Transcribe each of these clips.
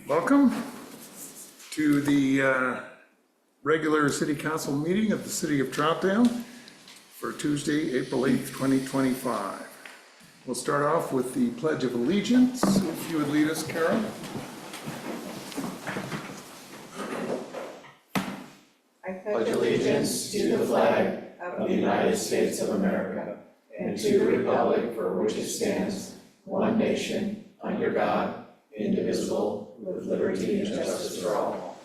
Welcome to the regular City Council meeting of the City of Troutdale for Tuesday, April 8th, 2025. We'll start off with the Pledge of Allegiance. If you would lead us, Carol. I pledge allegiance to the flag of the United States of America and to the republic for which it stands, one nation, under God, indivisible, with liberty and justice for all.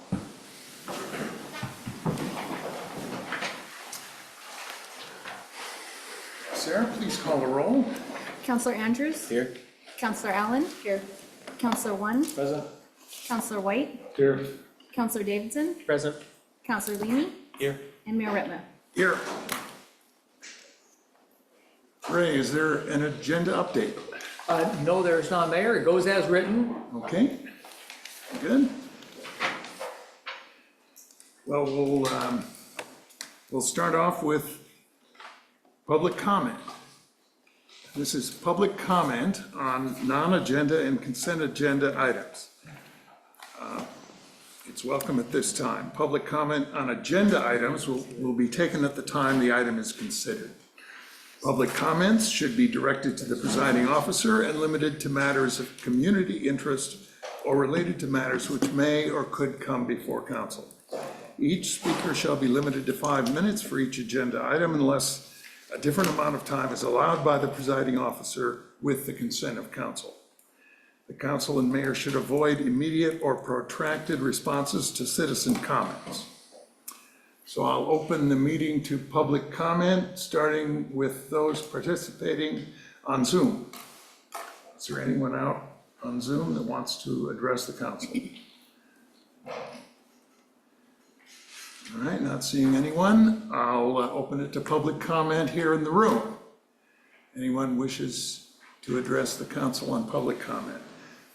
Sarah, please call the roll. Councillor Andrews? Here. Councillor Allen? Here. Councillor One? Present. Councillor White? Here. Councillor Davidson? Present. Councillor Leamy? Here. And Mayor Ritma. Here. Ray, is there an agenda update? No, there's not, Mayor. It goes as written. Okay, good. Well, we'll start off with public comment. This is public comment on non-agenda and consent agenda items. It's welcome at this time. Public comment on agenda items will be taken at the time the item is considered. Public comments should be directed to the presiding officer and limited to matters of community interest or related to matters which may or could come before council. Each speaker shall be limited to 5 minutes for each agenda item unless a different amount of time is allowed by the presiding officer with the consent of council. The council and mayor should avoid immediate or protracted responses to citizen comments. So I'll open the meeting to public comment, starting with those participating on Zoom. Is there anyone out on Zoom that wants to address the council? All right, not seeing anyone. I'll open it to public comment here in the room. Anyone wishes to address the council on public comment?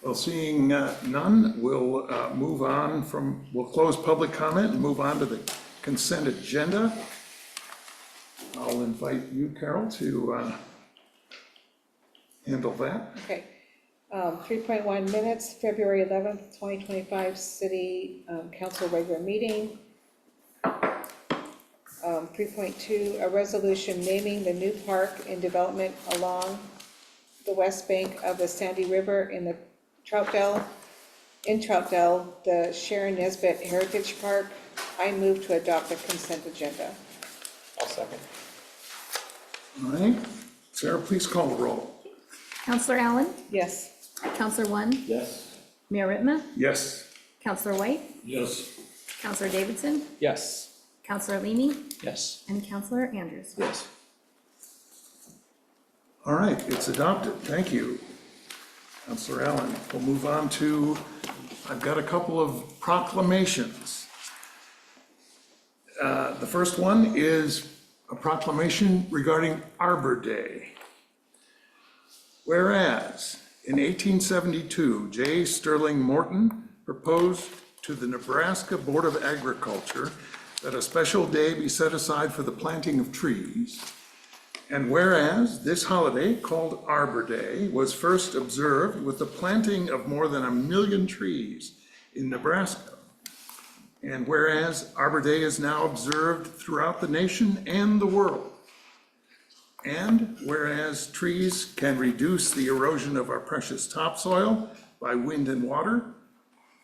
Well, seeing none, we'll we'll close public comment and move on to the consent agenda. I'll invite you, Carol, to handle that. Okay. 3.1 minutes, February 11th, 2025, City Council regular meeting. 3.2, a resolution naming the new park in development along the west bank of the Sandy River in Troutdale, the Sharon Nesbit Heritage Park. I move to adopt the consent agenda. I'll second. All right, Sarah, please call the roll. Councillor Allen? Yes. Councillor One? Yes. Mayor Ritma? Yes. Councillor White? Yes. Councillor Davidson? Yes. Councillor Leamy? Yes. And Councillor Andrews. Yes. All right, it's adopted. Thank you, Councilor Allen. We'll move on to, I've got a couple of proclamations. The first one is a proclamation regarding Arbor Day. Whereas in 1872, J. Sterling Morton proposed to the Nebraska Board of Agriculture that a special day be set aside for the planting of trees. And whereas this holiday, called Arbor Day, was first observed with the planting of more than 1 million trees in Nebraska. And whereas Arbor Day is now observed throughout the nation and the world. And whereas trees can reduce the erosion of our precious topsoil by wind and water,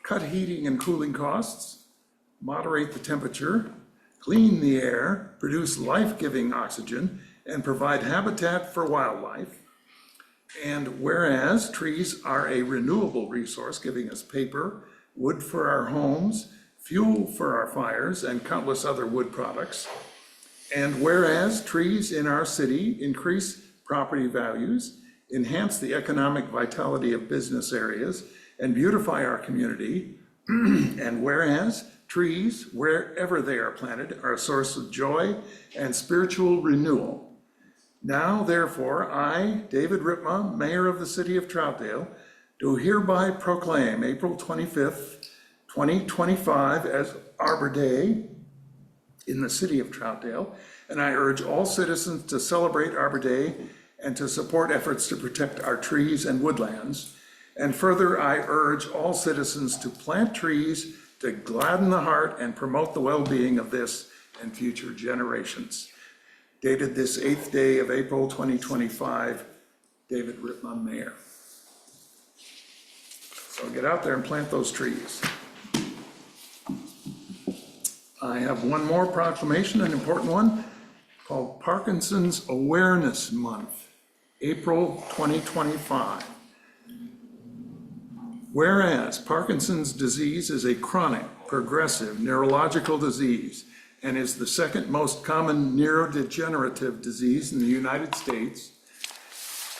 cut heating and cooling costs, moderate the temperature, clean the air, produce life-giving oxygen, and provide habitat for wildlife. And whereas trees are a renewable resource, giving us paper, wood for our homes, fuel for our fires, and countless other wood products. And whereas trees in our city increase property values, enhance the economic vitality of business areas, and beautify our community. And whereas trees, wherever they are planted, are a source of joy and spiritual renewal. Now, therefore, I, David Ritma, Mayor of the City of Troutdale, do hereby proclaim April 25th, 2025 as Arbor Day in the City of Troutdale, and I urge all citizens to celebrate Arbor Day and to support efforts to protect our trees and woodlands, And further, I urge all citizens to plant trees to gladden the heart and promote the well-being of this and future generations. Dated this 8th day of April 2025, David Ripma, Mayor. So get out there and plant those trees. I have one more proclamation, an important one, called Parkinson's Awareness Month, April 2025. Whereas Parkinson's disease is a chronic, progressive neurological disease and is the second most common neurodegenerative disease in the United States,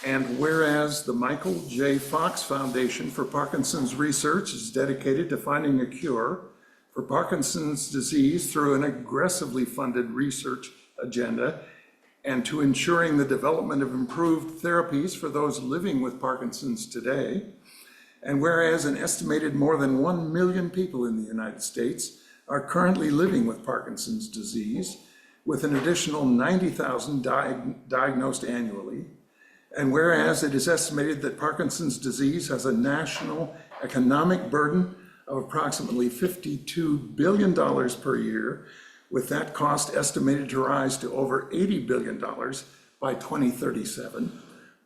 and whereas the Michael J. Fox Foundation for Parkinson's Research is dedicated to finding a cure for Parkinson's disease through an aggressively funded research agenda and to ensuring the development of improved therapies for those living with Parkinson's today. And whereas an estimated more than 1 million people in the United States are currently living with Parkinson's disease, with an additional 90,000 diagnosed annually. And whereas it is estimated that Parkinson's disease has a national economic burden of approximately $52 billion per year, with that cost estimated to rise to over $80 billion by 2037.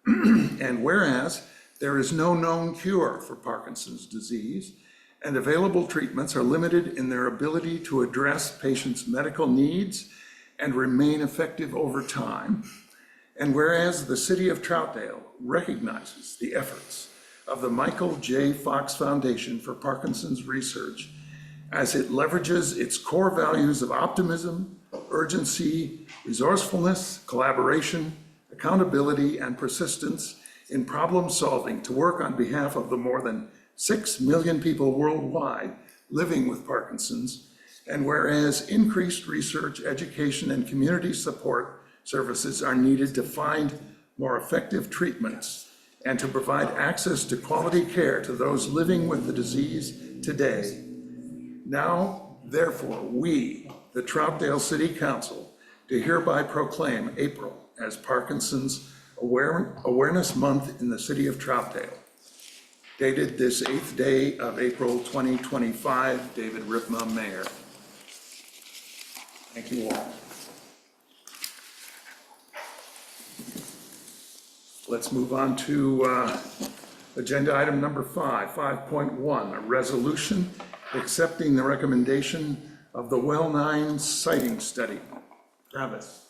And whereas there is no known cure for Parkinson's disease, and available treatments are limited in their ability to address patients' medical needs and remain effective over time. And whereas the City of Troutdale recognizes the efforts of the Michael J. Fox Foundation for Parkinson's Research as it leverages its core values of optimism, urgency, resourcefulness, collaboration, accountability, and persistence in problem solving to work on behalf of the more than 6 million people worldwide living with Parkinson's, and whereas increased research, education, and community support services are needed to find more effective treatments and to provide access to quality care to those living with the disease today. Now, therefore, we, the Troutdale City Council, do hereby proclaim April as Parkinson's Awareness Month in the City of Troutdale. Dated this 8th day of April 2025, David Ripma, Mayor. Thank you all. Let's move on to agenda item number 5.1, a resolution accepting the recommendation of the Well 9 sighting study. Travis.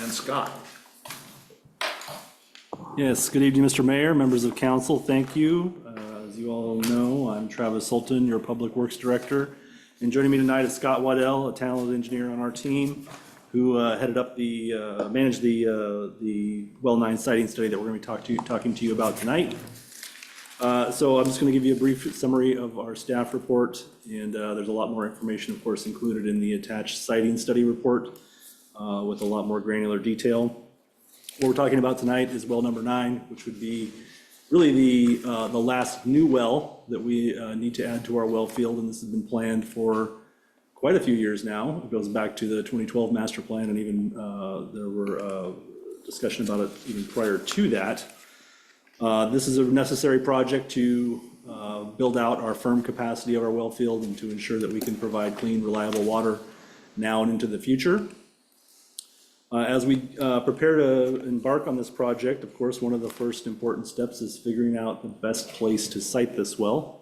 And Scott. Yes, good evening, Mr. Mayor, members of council, thank you. As you all know, I'm Travis Sultan, your Public Works Director. And joining me tonight is Scott Waddell, a talented engineer on our team, who headed up managed the Well 9 sighting study that we're going to be talking to you about tonight. So I'm just going to give you a brief summary of our staff report, and there's a lot more information, of course, included in the attached sighting study report with a lot more granular detail. What we're talking about tonight is well number 9, which would be really the last new well that we need to add to our well field, and this has been planned for quite a few years now. It goes back to the 2012 master plan, and even there were discussion about it even prior to that. This is a necessary project to build out our firm capacity of our well field and to ensure that we can provide clean, reliable water now and into the future. As we prepare to embark on this project, of course, one of the first important steps is figuring out the best place to site this well.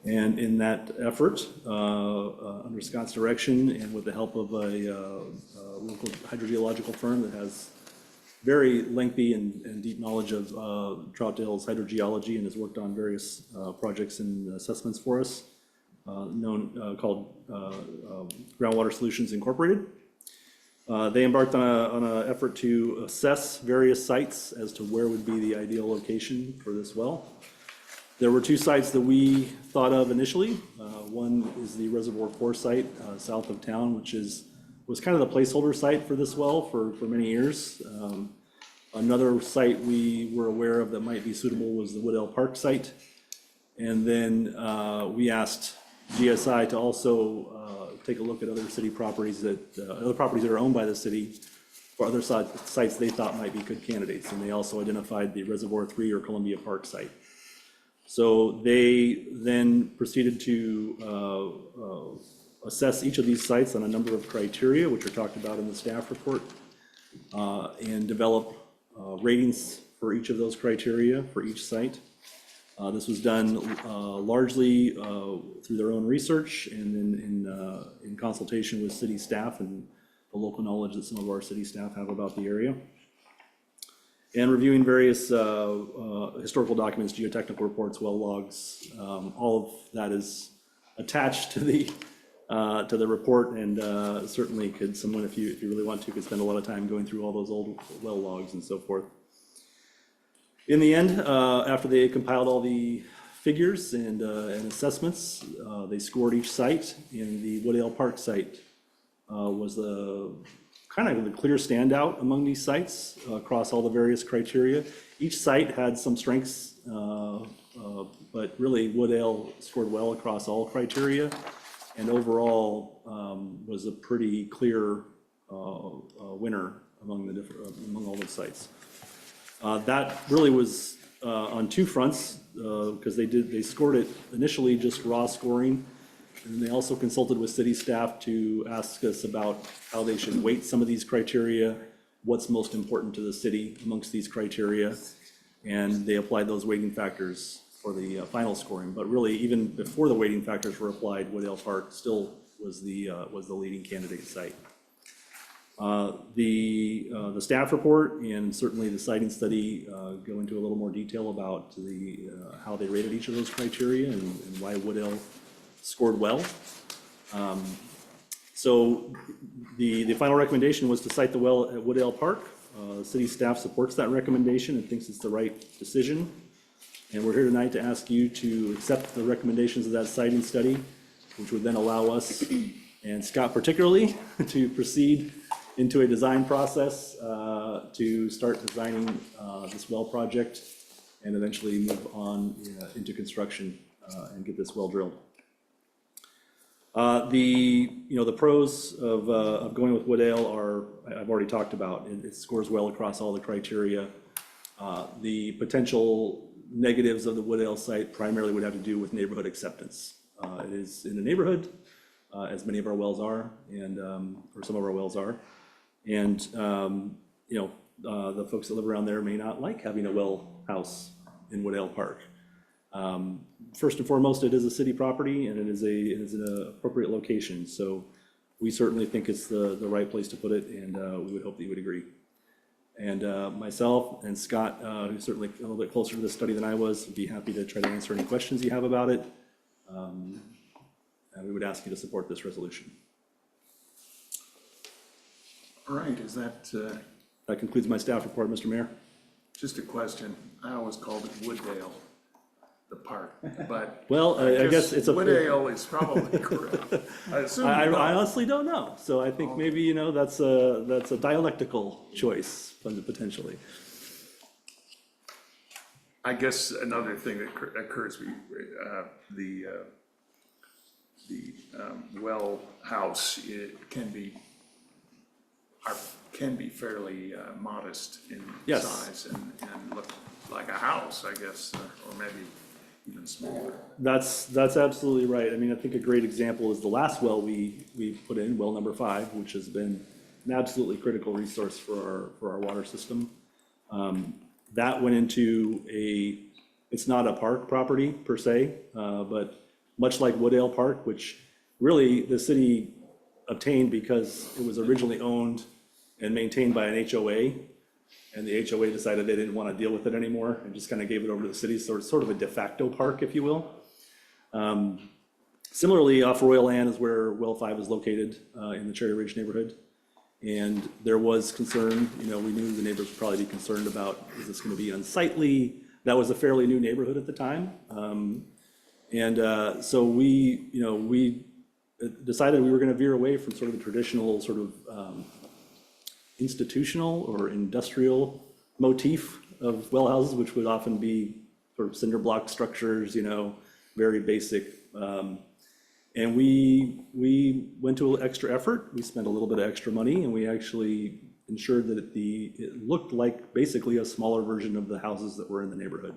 And in that effort, under Scott's direction and with the help of a local hydrogeological firm that has very lengthy and deep knowledge of Troutdale's hydrogeology and has worked on various projects and assessments for us, called Groundwater Solutions Incorporated. They embarked on an effort to assess various sites as to where would be the ideal location for this well. There were 2 sites that we thought of initially. One is the Reservoir 4 site south of town, which was kind of the placeholder site for this well for many years. Another site we were aware of that might be suitable was the Woodell Park site. And then we asked GSI to also take a look at other city properties that are owned by the city for other sites they thought might be good candidates, and they also identified the Reservoir 3 or Columbia Park site. So they then proceeded to assess each of these sites on a number of criteria, which are talked about in the staff report, and develop ratings for each of those criteria for each site. This was done largely through their own research and then in consultation with city staff and the local knowledge that some of our city staff have about the area. And reviewing various historical documents, geotechnical reports, well logs, all of that is attached to the report, and certainly could someone, if you really want to, could spend a lot of time going through all those old well logs and so forth. In the end, after they compiled all the figures and assessments, they scored each site, and the Woodale Park site was the kind of the clear standout among these sites across all the various criteria. Each site had some strengths, but really Woodale scored well across all criteria, and overall was a pretty clear winner among all the sites. That really was on two fronts, because they scored it initially just raw scoring, and they also consulted with city staff to ask us about how they should weight some of these criteria, what's most important to the city amongst these criteria, and they applied those weighting factors for the final scoring. But really, even before the weighting factors were applied, Woodale Park still was the leading candidate site. The staff report and certainly the siting study go into a little more detail about how they rated each of those criteria and why Woodale scored well. So the final recommendation was to site the well at Woodale Park. City staff supports that recommendation and thinks it's the right decision. And we're here tonight to ask you to accept the recommendations of that siting study, which would then allow us, and Scott particularly, to proceed into a design process to start designing this well project and eventually move on into construction and get this well drilled. The pros of going with Woodale are, I've already talked about. It scores well across all the criteria. The potential negatives of the Woodale site primarily would have to do with neighborhood acceptance. It is in a neighborhood, as many of our wells are, and or some of our wells are. And the folks that live around there may not like having a well house in Woodale Park. First and foremost, it is a city property, and it is an appropriate location. So we certainly think it's the right place to put it, and we would hope that you would agree. And myself and Scott, who's certainly a little bit closer to this study than I was, would be happy to try to answer any questions you have about it. And we would ask you to support this resolution. All right, is that That concludes my staff report, Mr. Mayor. just a question? I always called it Wooddale, the park, but. Well, I guess it's a. Wooddale is probably correct. I assume. I you know. honestly don't know. So I think maybe, that's a dialectical choice potentially. I guess another thing that occurs, the well house, it can be fairly modest in Yes. size and look like a house, I guess, or maybe even smaller. That's absolutely right. I mean, I think a great example is the last well we put in, well number 5, which has been an absolutely critical resource for our water system. That went into it's not a park property per se, but much like Woodale Park, which really the city obtained because it was originally owned and maintained by an HOA, and the HOA decided they didn't want to deal with it anymore and just kind of gave it over to the city. So it's sort of a de facto park, if you will. Similarly, off Royal Land is where well 5 is located in the Cherry Ridge neighborhood. And there was concern, we knew the neighbors would probably be concerned about, is this going to be unsightly? That was a fairly new neighborhood at the time. So we decided we were going to veer away from sort of the traditional sort of institutional or industrial motif of well houses, which would often be sort of cinder block structures, very basic. And we went to extra effort. We spent a little bit of extra money, and we actually ensured that it looked like basically a smaller version of the houses that were in the neighborhood.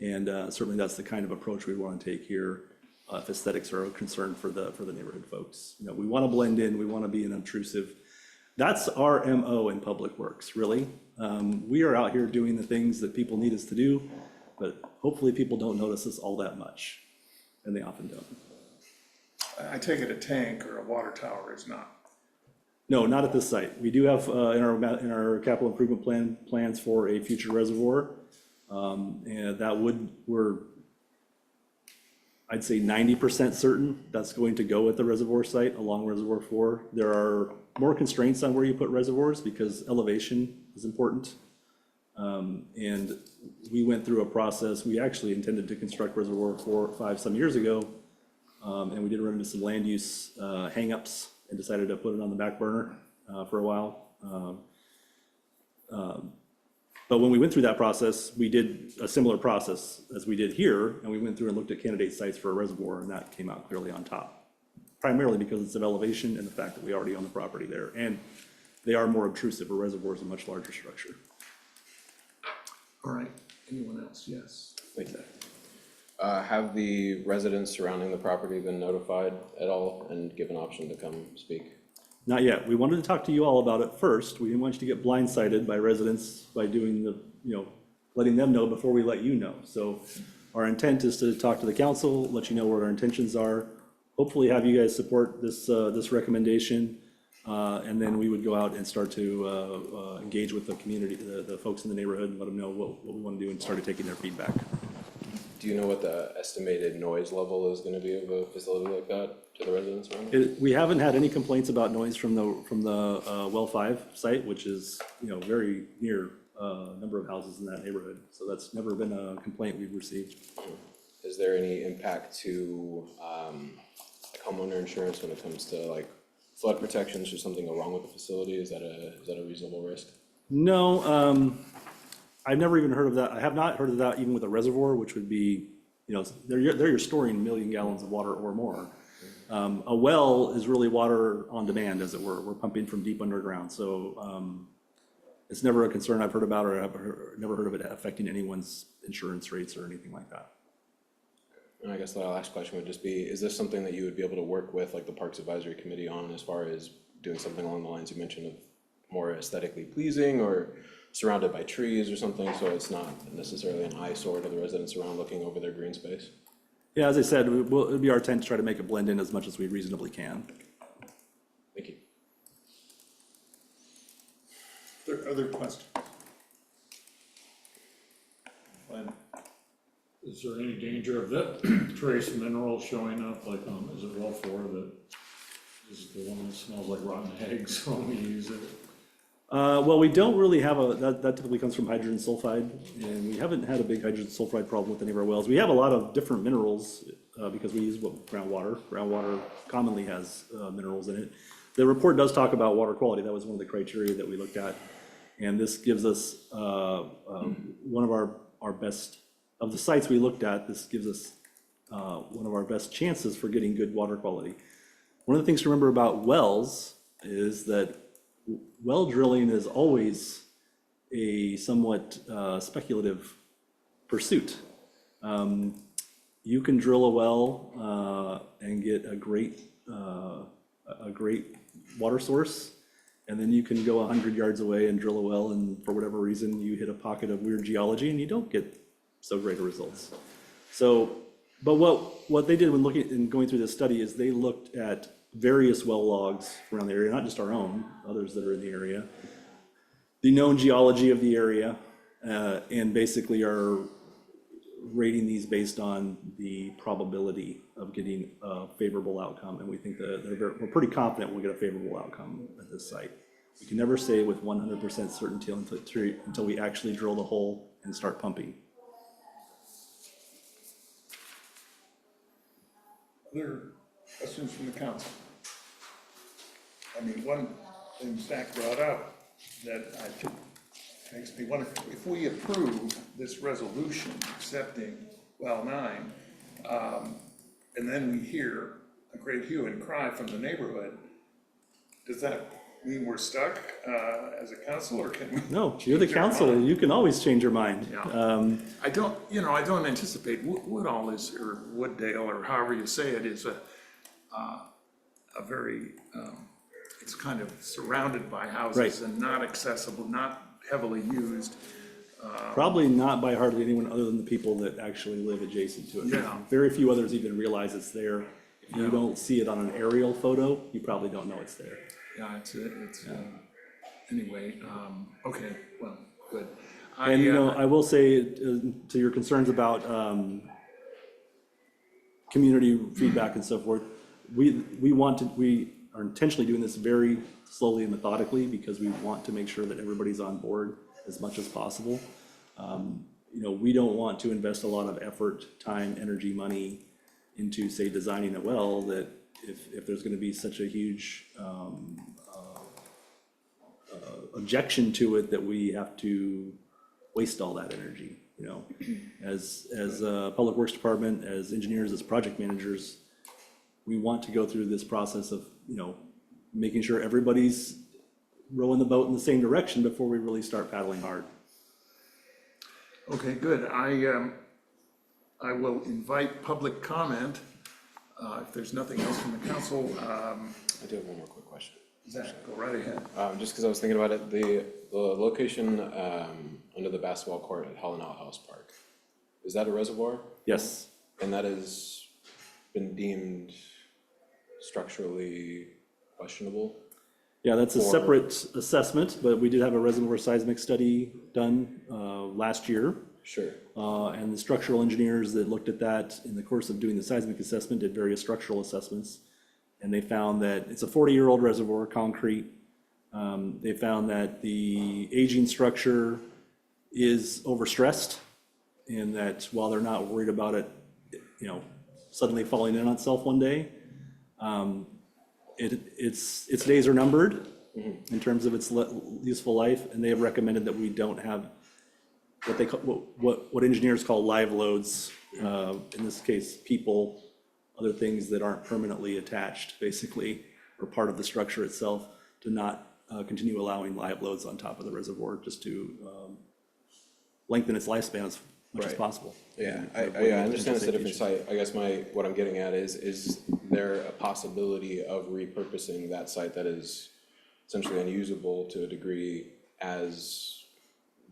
And certainly that's the kind of approach we want to take here if aesthetics are a concern for the neighborhood folks. You know, we want to blend in, we want to be unobtrusive. That's our MO in public works, really. We are out here doing the things that people need us to do, but hopefully people don't notice us all that much, and they often don't. I take it a tank or a water tower is not. No, not at this site. We do have in our capital improvement plans for a future reservoir, and that we're I'd say 90% certain that's going to go at the reservoir site along Reservoir 4. There are more constraints on where you put reservoirs because elevation is important. And we went through a process. We actually intended to construct Reservoir 4 or 5 some years ago, and we did run into some land use hangups and decided to put it on the back burner for a while. But when we went through that process, we did a similar process as we did here, and we went through and looked at candidate sites for a reservoir, and that came out clearly on top. Primarily because it's of elevation and the fact that we already own the property there, and they are more obtrusive. A reservoir is a much larger structure. All right, anyone else? Yes. Thank you. Have the residents surrounding the property been notified at all and given option to come speak? Not yet. We wanted to talk to you all about it first. We didn't want you to get blindsided by residents by doing letting them know before we let you know. So our intent is to talk to the council, let you know what our intentions are, hopefully have you guys support this recommendation, and then we would go out and start to engage with the community, the folks in the neighborhood, and let them know what we want to do and start taking their feedback. Do you know what the estimated noise level is going to be of a facility like that to the residents around it? We haven't had any complaints about noise from the Well 5 site, which is very near a number of houses in that neighborhood. So that's never been a complaint we've received. Is there any impact to like homeowner insurance when it comes to like flood protections or something go wrong with the facility? Is that a reasonable risk? No, I've never even heard of that. I have not heard of that even with a reservoir, which would be, there you're storing 1 million gallons of water or more. A well is really water on demand, as it were. We're pumping from deep underground. So it's never a concern I've heard about, or I've never heard of it affecting anyone's insurance rates or anything like that. And I guess the last question would just be, is this something that you would be able to work with like the Parks Advisory Committee on as far as doing something along the lines you mentioned of more aesthetically pleasing or surrounded by trees or something, so it's not necessarily an eyesore to the residents around looking over their green space? Yeah, as I said, it'll be our intent to try to make it blend in as much as we reasonably can. Thank you. There are other questions? Glenn? Is there any danger of that trace mineral showing up, like, is it Well 4 that is the one that smells like rotten eggs when we use it? Well, we don't really have that typically comes from hydrogen sulfide, and we haven't had a big hydrogen sulfide problem with any of our wells. We have a lot of different minerals because we use groundwater. Groundwater commonly has minerals in it. The report does talk about water quality. That was one of the criteria that we looked at, and this gives us one of our best, of the sites we looked at, this gives us one of our best chances for getting good water quality. One of the things to remember about wells is that well drilling is always a somewhat speculative pursuit. You can drill a well and get a great water source, and then you can go 100 yards away and drill a well, and for whatever reason you hit a pocket of weird geology and you don't get so great results. So, but what they did when looking and going through this study is they looked at various well logs around the area, not just our own, others that are in the area, the known geology of the area, and basically are rating these based on the probability of getting a favorable outcome. And we think that we're pretty confident we'll get a favorable outcome at this site. We can never say with 100% certainty until we actually drill the hole and start pumping. Other questions from the council? I mean, one thing Zach brought up that I think makes me wonder, if we approve this resolution accepting well 9, and then we hear a great hue and cry from the neighborhood, does that mean we're stuck as a council, or can we? No, you're the change our council, mind? you can always change your mind. Yeah. I don't, I don't anticipate Woodall is, or Wooddale, or however you say it, is a very, it's kind of surrounded by houses Right. and not accessible, not heavily used. Probably not by hardly anyone other than the people that actually live adjacent to it. Yeah. Very few others even realize it's there. If you don't see it on an aerial photo, you probably don't know it's there. Yeah, anyway, okay, well, good. And, I will say, to your concerns about community feedback and so forth, we are intentionally doing this very slowly and methodically because we want to make sure that everybody's on board as much as possible. We don't want to invest a lot of effort, time, energy, money into, say, designing a well that if there's gonna be such a huge objection to it that we have to waste all that energy, As a public works department, as engineers, as project managers, we want to go through this process of, making sure everybody's rowing the boat in the same direction before we really start paddling hard. Okay, good. I will invite public comment, if there's nothing else from the council. I do have one more quick question. Zach, go right ahead. Just because I was thinking about it, the location under the basketball court at Holland Outhouse Park, is that a reservoir? Yes, And that has been deemed structurally questionable? yeah, that's a separate assessment, but we did have a reservoir seismic study done last year. Sure. And the structural engineers that looked at that in the course of doing the seismic assessment did various structural assessments. And they found that it's a 40-year-old reservoir, concrete. They found that the aging structure is overstressed, and that while they're not worried about it, suddenly falling in on itself one day, its days are numbered in terms of its useful life, and they have recommended that we don't have what they call, what engineers call live loads, in this case, people, other things that aren't permanently attached, basically, or part of the structure itself, to not continue allowing live loads on top of the reservoir, just to lengthen its lifespan as much as Right. possible. Yeah, I understand it's a different site. I guess what I'm getting at is there a possibility of repurposing that site that is essentially unusable to a degree as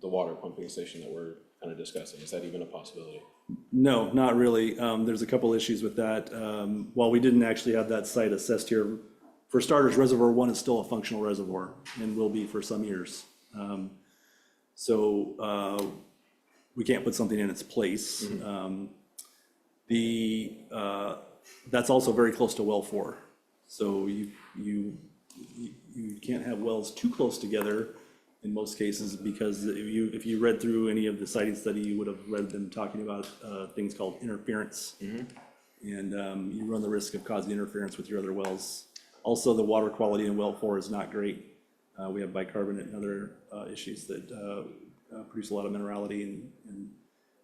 the water pumping station that we're kind of discussing? Is that even a possibility? No, not really. There's a couple issues with that. While we didn't actually have that site assessed here, for starters, Reservoir 1 is still a functional reservoir and will be for some years. So we can't put something in its place. That's also very close to well 4. So you can't have wells too close together in most cases, because if you read through any of the siting study, you would have read them talking about things called interference. And you run the risk of causing interference with your other wells. Also, the water quality in well 4 is not great. We have bicarbonate and other issues that produce a lot of minerality, and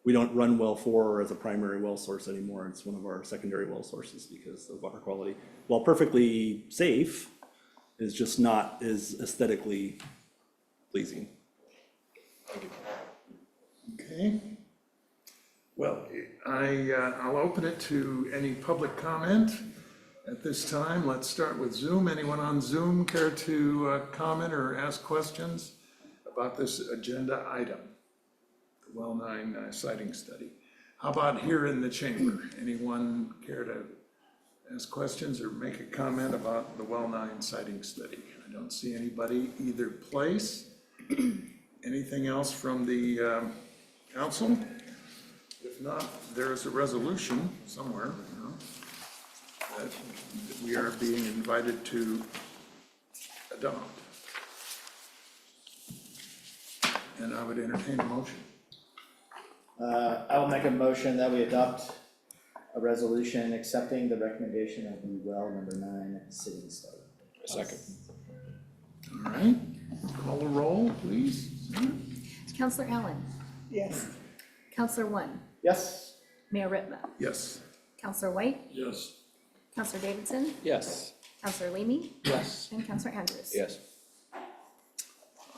we don't run well 4 as a primary well source anymore. It's one of our secondary well sources because the water quality, while perfectly safe, is just not as aesthetically pleasing. Okay. Well, I'll open it to any public comment at this time. Let's start with Zoom. Anyone on Zoom care to comment or ask questions about this agenda item, the Well 9 siting study? How about here in the chamber? Anyone care to ask questions or make a comment about the Well 9 siting study? I don't see anybody either place. Anything else from the council? If not, there is a resolution somewhere, that we are being invited to adopt. And I would entertain a motion. I will make a motion that we adopt a resolution accepting the recommendation of the well number 9 sitting study. A second. All right, call the roll, please. Counselor Allen, Yes. Counselor One, Yes. Mayor Ritma, Yes. Counselor White, Yes. Counselor Davidson, Yes. Counselor Leamy, Yes. and Counselor Andrews. Yes.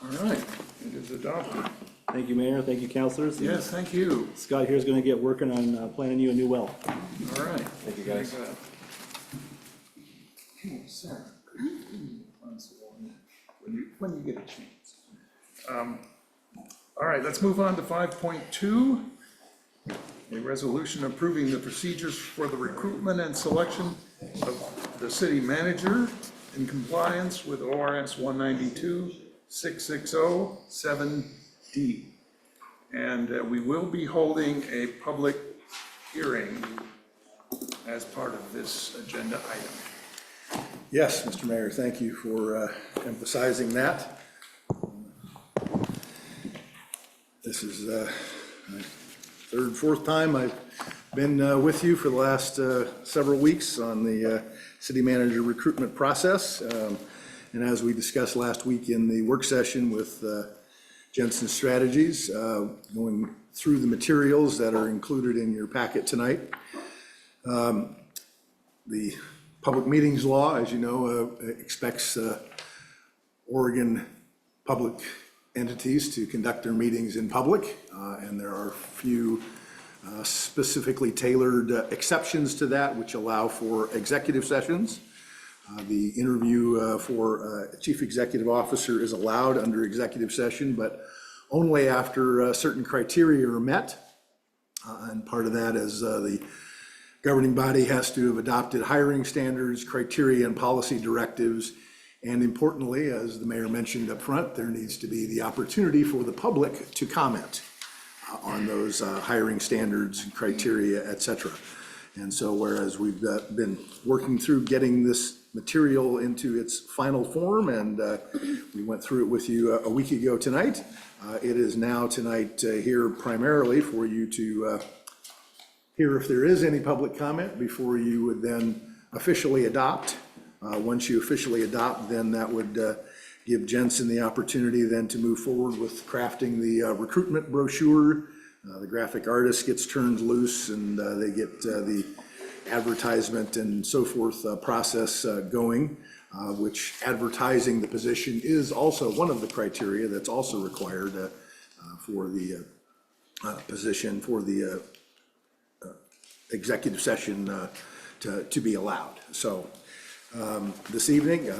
All right, it is adopted. Thank you, Mayor. Thank you, councilors. And Yes, thank you. Scott here is going to get working on planning you a new well. All right. Thank you, guys. Very good. Hey, Sarah, could you do me a console when you get a chance? All right, let's move on to 5.2. A resolution approving the procedures for the recruitment and selection of the city manager in compliance with ORS 192-660-7D. And we will be holding a public hearing as part of this agenda item. Yes, Mr. Mayor, thank you for emphasizing that. This is my third, fourth time I've been with you for the last several weeks on the city manager recruitment process. And as we discussed last week in the work session with Jensen Strategies, going through the materials that are included in your packet tonight. The public meetings law, as you know, expects Oregon public entities to conduct their meetings in public, and there are few specifically tailored exceptions to that which allow for executive sessions. The interview for a chief executive officer is allowed under executive session, but only after certain criteria are met. And part of that is the governing body has to have adopted hiring standards, criteria, and policy directives. And importantly, as the mayor mentioned up front, there needs to be the opportunity for the public to comment on those hiring standards, criteria, et cetera. And so whereas we've been working through getting this material into its final form, and we went through it with you a week ago tonight, it is now tonight here primarily for you to hear if there is any public comment before you would then officially adopt. Once you officially adopt, then that would give Jensen the opportunity then to move forward with crafting the recruitment brochure. The graphic artist gets turned loose, and they get the advertisement and so forth process going, which advertising the position is also one of the criteria that's also required for the position for the executive session to be allowed. So this evening,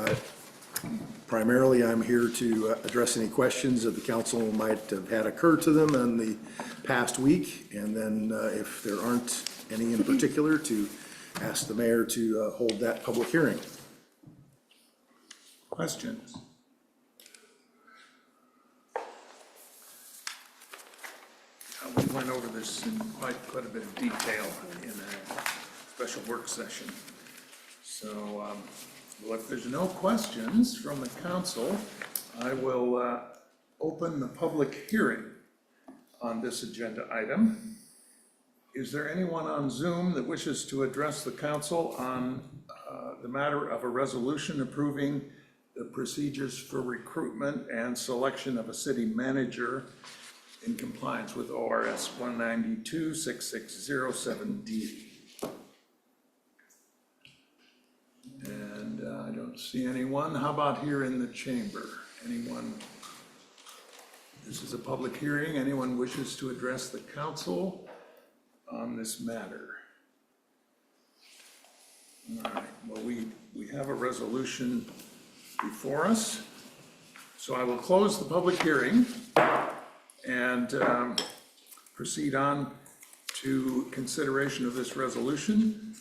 primarily I'm here to address any questions that the council might have had occur to them in the past week, and then if there aren't any in particular, to ask the mayor to hold that public hearing. Questions? We went over this in quite a bit of detail in a special work session. So, well, if there's no questions from the council, I will open the public hearing on this agenda item. Is there anyone on Zoom that wishes to address the council on the matter of a resolution approving the procedures for recruitment and selection of a city manager in compliance with ORS 192-660-7D? And I don't see anyone. How about here in the chamber? Anyone? This is a public hearing. Anyone wishes to address the council on this matter? All right, well, we have a resolution before us. So I will close the public hearing and proceed on to consideration of this resolution.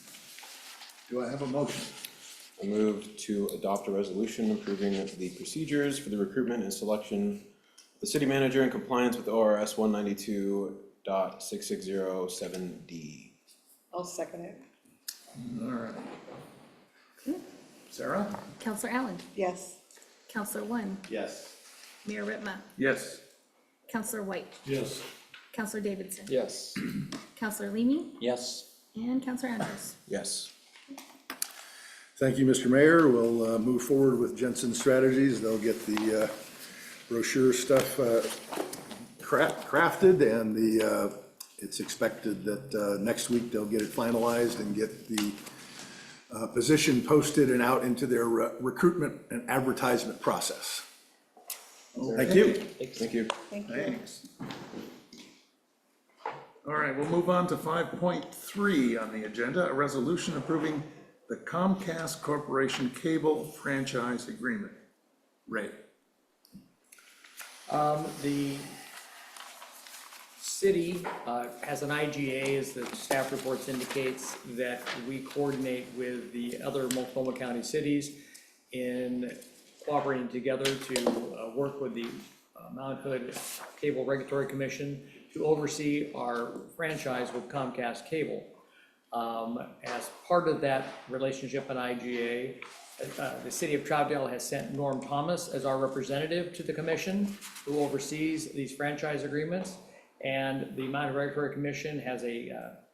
Do I have a motion? I move to adopt a resolution approving the procedures for the recruitment and selection of the city manager in compliance with ORS 192.660-7D. I'll second it. All right. Sarah? Counselor Allen, Yes. Counselor One, Yes. Mayor Whitma, Yes. Counselor White, Yes. Counselor Davidson, Yes. Counselor Leamy, Yes. and Counselor Andrews. Yes. Thank you, Mr. Mayor. We'll move forward with Jensen Strategies. They'll get the brochure stuff crafted, and it's expected that next week they'll get it finalized and get the position posted and out into their recruitment and advertisement process. Thank you. Thank you. Thank you. Thanks. All right, we'll move on to 5.3 on the agenda, a resolution approving the Comcast Corporation Cable Franchise Agreement. Ray. The city has an IGA, as the staff reports indicates, that we coordinate with the other Multnomah County cities in cooperating together to work with the Mount Hood Cable Regulatory Commission to oversee our franchise with Comcast Cable. As part of that relationship at IGA, the city of Troutdale has sent Norm Thomas as our representative to the commission, who oversees these franchise agreements. And the Mount Hood Regulatory Commission has a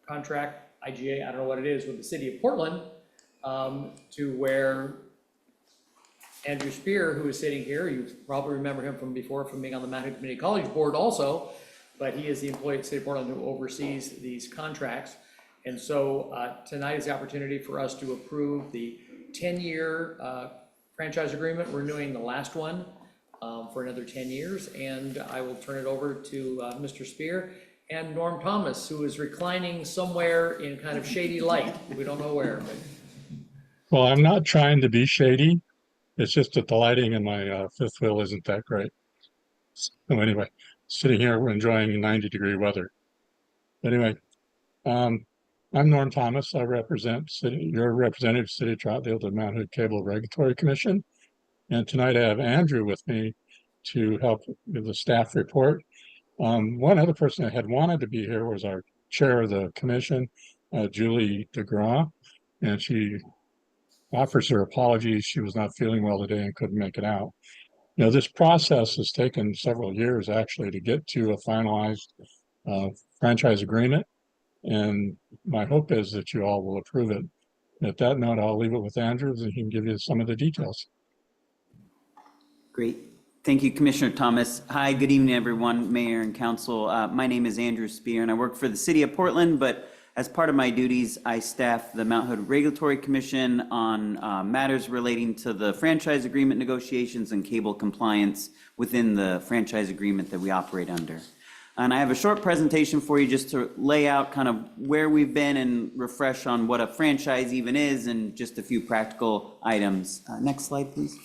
contract, IGA, I don't know what it is, with the city of Portland, to where Andrew Spear, who is sitting here, you probably remember him from before, from being on the Mount Hood Community College Board also, but he is the employee at the city of Portland who oversees these contracts. And so tonight is the opportunity for us to approve the 10-year franchise agreement, renewing the last one for another 10 years. And I will turn it over to Mr. Spear and Norm Thomas, who is reclining somewhere in kind of shady light. We don't know where. But... Well, I'm not trying to be shady. It's just that the lighting in my fifth wheel isn't that great. So anyway, sitting here, we're enjoying 90-degree weather. Anyway, I'm Norm Thomas. I represent your representative, City of Troutdale, the Mount Hood Cable Regulatory Commission. And tonight I have Andrew with me to help with the staff report. One other person that had wanted to be here was our chair of the commission, Julie DeGraw, and she offers her apologies. She was not feeling well today and couldn't make it out. You know, this process has taken several years actually to get to a finalized franchise agreement. And my hope is that you all will approve it. At that note, I'll leave it with Andrew, and he can give you some of the details. Great. Thank you, Commissioner Thomas. Hi, good evening, everyone, Mayor and Council. My name is Andrew Spear, and I work for the City of Portland, but as part of my duties, I staff the Mount Hood Regulatory Commission on matters relating to the franchise agreement negotiations and cable compliance within the franchise agreement that we operate under. And I have a short presentation for you just to lay out kind of where we've been and refresh on what a franchise even is and just a few practical items. Next slide, please.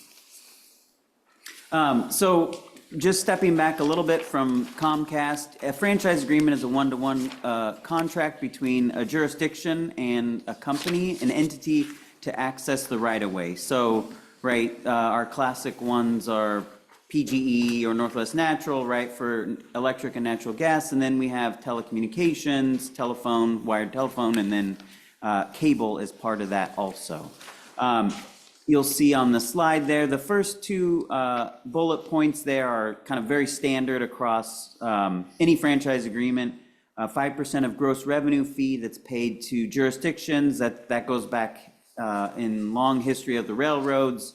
So just stepping back a little bit from Comcast, a franchise agreement is a one-to-one contract between a jurisdiction and a company, an entity, to access the right-of-way. So, right, our classic ones are PGE or Northwest Natural, right, for electric and natural gas, and then we have telecommunications, telephone, wired telephone, and then cable is part of that also. You'll see on the slide there, the first two bullet points there are kind of very standard across any franchise agreement. 5% of gross revenue fee that's paid to jurisdictions, that goes back in long history of the railroads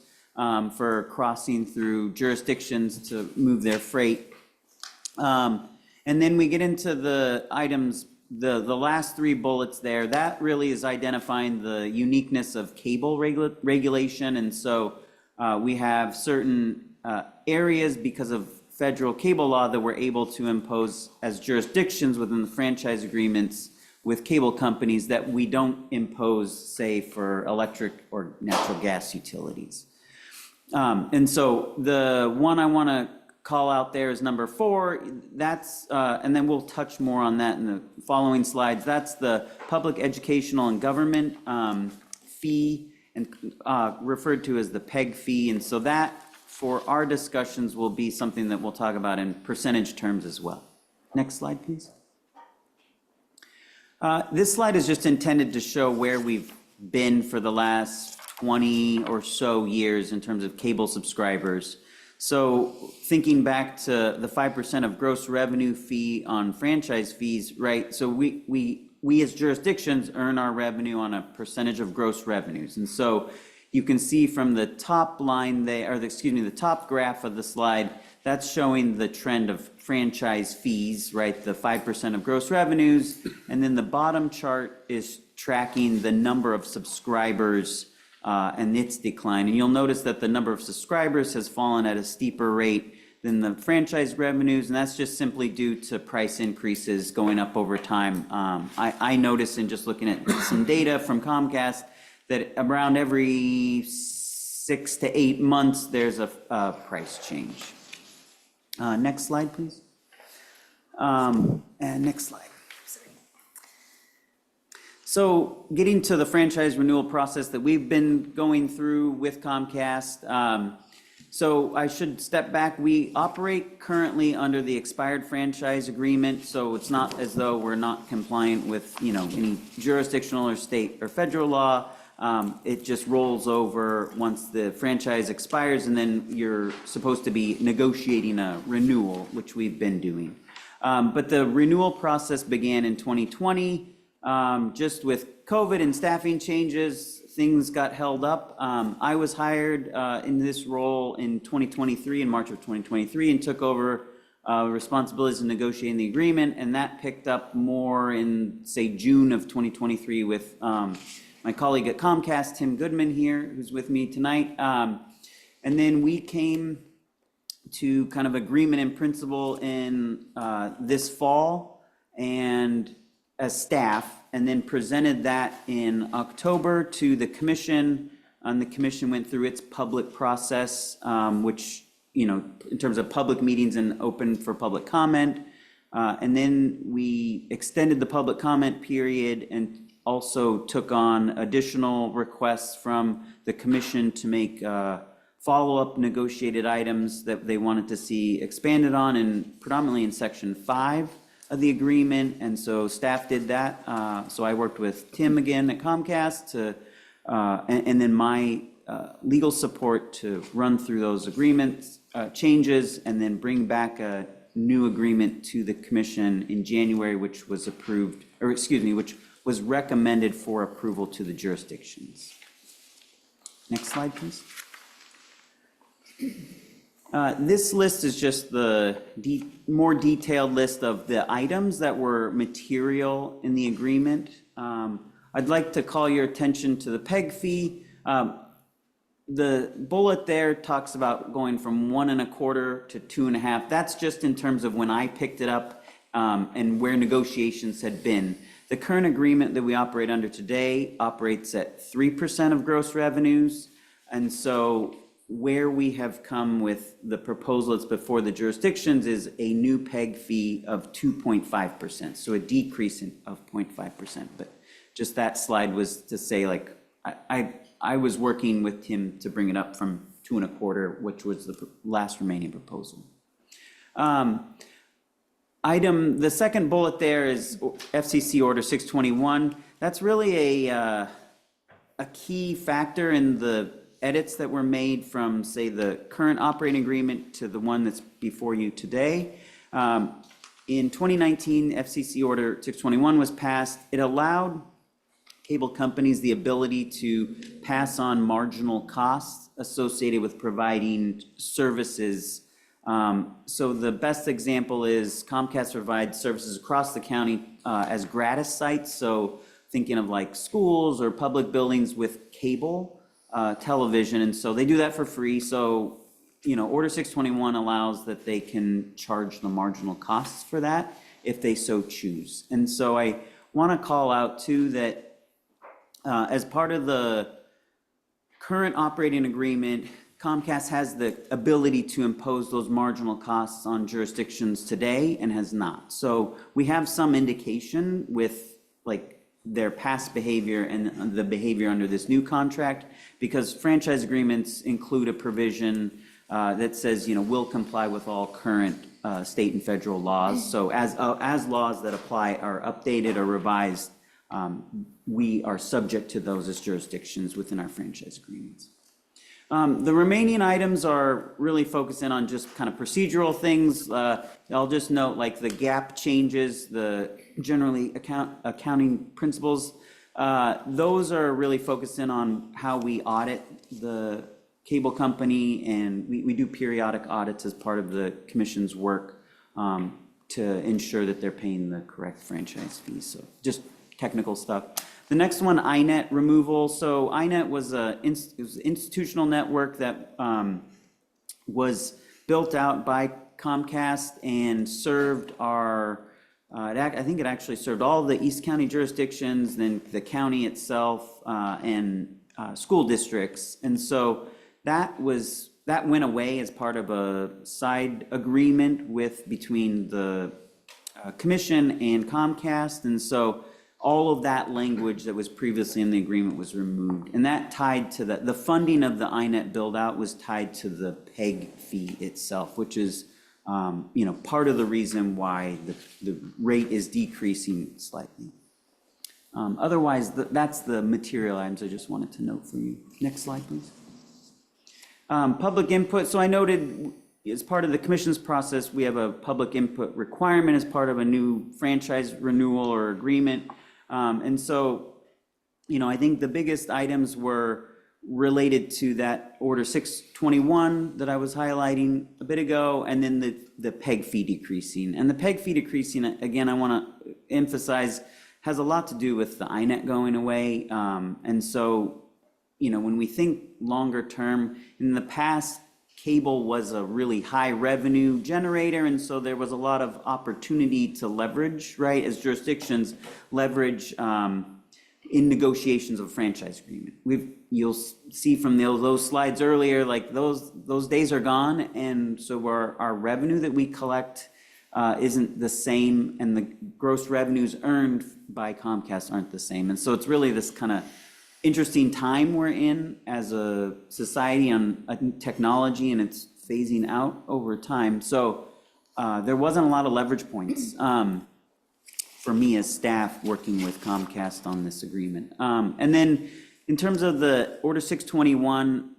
for crossing through jurisdictions to move their freight. And then we get into the items, the last three bullets there, that really is identifying the uniqueness of cable regulation. And so we have certain areas because of federal cable law that we're able to impose as jurisdictions within the franchise agreements with cable companies that we don't impose, say, for electric or natural gas utilities. And so the one I want to call out there is number 4. That's, and then we'll touch more on that in the following slides. That's the public educational and government fee, and referred to as the PEG fee. And so that, for our discussions, will be something that we'll talk about in percentage terms as well. Next slide, please. This slide is just intended to show where we've been for the last 20 or so years in terms of cable subscribers. So thinking back to the 5% of gross revenue fee on franchise fees, right? So we as jurisdictions earn our revenue on a percentage of gross revenues. And so you can see from the top line there, or the top graph of the slide, that's showing the trend of franchise fees, right? The 5% of gross revenues. And then the bottom chart is tracking the number of subscribers and its decline. And you'll notice that the number of subscribers has fallen at a steeper rate than the franchise revenues, and that's just simply due to price increases going up over time. I noticed in just looking at some data from Comcast that around every 6 to 8 months, there's a price change. Next slide, please. And next slide. So getting to the franchise renewal process that we've been going through with Comcast. So I should step back. We operate currently under the expired franchise agreement, so it's not as though we're not compliant with, any jurisdictional or state or federal law. It just rolls over once the franchise expires, and then you're supposed to be negotiating a renewal, which we've been doing. But the renewal process began in 2020. Just with COVID and staffing changes, things got held up. I was hired in this role in 2023, in March of 2023, and took over responsibilities in negotiating the agreement, and that picked up more in, say, June of 2023 with my colleague at Comcast, Tim Goodman here, who's with me tonight. And then we came to kind of agreement in principle in this fall and as staff, and then presented that in October to the commission. And the commission went through its public process, which, in terms of public meetings and open for public comment. And then we extended the public comment period and also took on additional requests from the commission to make follow-up negotiated items that they wanted to see expanded on, and predominantly in section 5 of the agreement. And so staff did that. So I worked with Tim again at Comcast to, and then my legal support to run through those agreements changes, and then bring back a new agreement to the commission in January, which was approved, or excuse me, which was recommended for approval to the jurisdictions. Next slide, please. This list is just the more detailed list of the items that were material in the agreement. I'd like to call your attention to the PEG fee. The bullet there talks about going from 1.25% to 2.5%. That's just in terms of when I picked it up and where negotiations had been. The current agreement that we operate under today operates at 3% of gross revenues. And so where we have come with the proposal that's before the jurisdictions is a new PEG fee of 2.5%, so a decrease of 0.5%. But just that slide was to say, like, I was working with Tim to bring it up from 2.25%, which was the last remaining proposal. The second bullet there is FCC Order 621. That's really a key factor in the edits that were made from, say, the current operating agreement to the one that's before you today. In 2019, FCC Order 621 was passed. It allowed cable companies the ability to pass on marginal costs associated with providing services. So the best example is Comcast provides services across the county as gratis sites. So thinking of like schools or public buildings with cable television, and so they do that for free. So, Order 621 allows that they can charge the marginal costs for that if they so choose. And so I want to call out too that as part of the current operating agreement, Comcast has the ability to impose those marginal costs on jurisdictions today and has not. So we have some indication with their past behavior and the behavior under this new contract, because franchise agreements include a provision that says, we'll comply with all current state and federal laws. So as laws that apply are updated or revised, we are subject to those as jurisdictions within our franchise agreements. The remaining items are really focusing on just kind of procedural things. I'll just note like the GAAP changes, the generally accounting principles. Those are really focusing on how we audit the cable company, and we do periodic audits as part of the commission's work to ensure that they're paying the correct franchise fees. So just technical stuff. The next one, iNet removal. So iNet was an institutional network that was built out by Comcast and served our, I think it actually served all the East County jurisdictions, then the county itself, and school districts. And so that went away as part of a side agreement between the commission and Comcast. And so all of that language that was previously in the agreement was removed. And that tied to the funding of the INET build-out was tied to the PEG fee itself, which is, part of the reason why the rate is decreasing slightly. Otherwise, that's the material items I just wanted to note for you. Next slide, please. Public input. So I noted as part of the commission's process, we have a public input requirement as part of a new franchise renewal or agreement. And so, I think the biggest items were related to that Order 621 that I was highlighting a bit ago, and then the PEG fee decreasing. And the PEG fee decreasing, again, I want to emphasize, has a lot to do with the INET going away. And so, when we think longer term, in the past, cable was a really high revenue generator, and so there was a lot of opportunity to leverage, right, as jurisdictions leverage in negotiations of a franchise agreement. You'll see from those slides earlier, like those days are gone, and so our revenue that we collect isn't the same, and the gross revenues earned by Comcast aren't the same. And so it's really this kind of interesting time we're in as a society on technology, and it's phasing out over time. So there wasn't a lot of leverage points for me as staff working with Comcast on this agreement. And then in terms of the Order 621,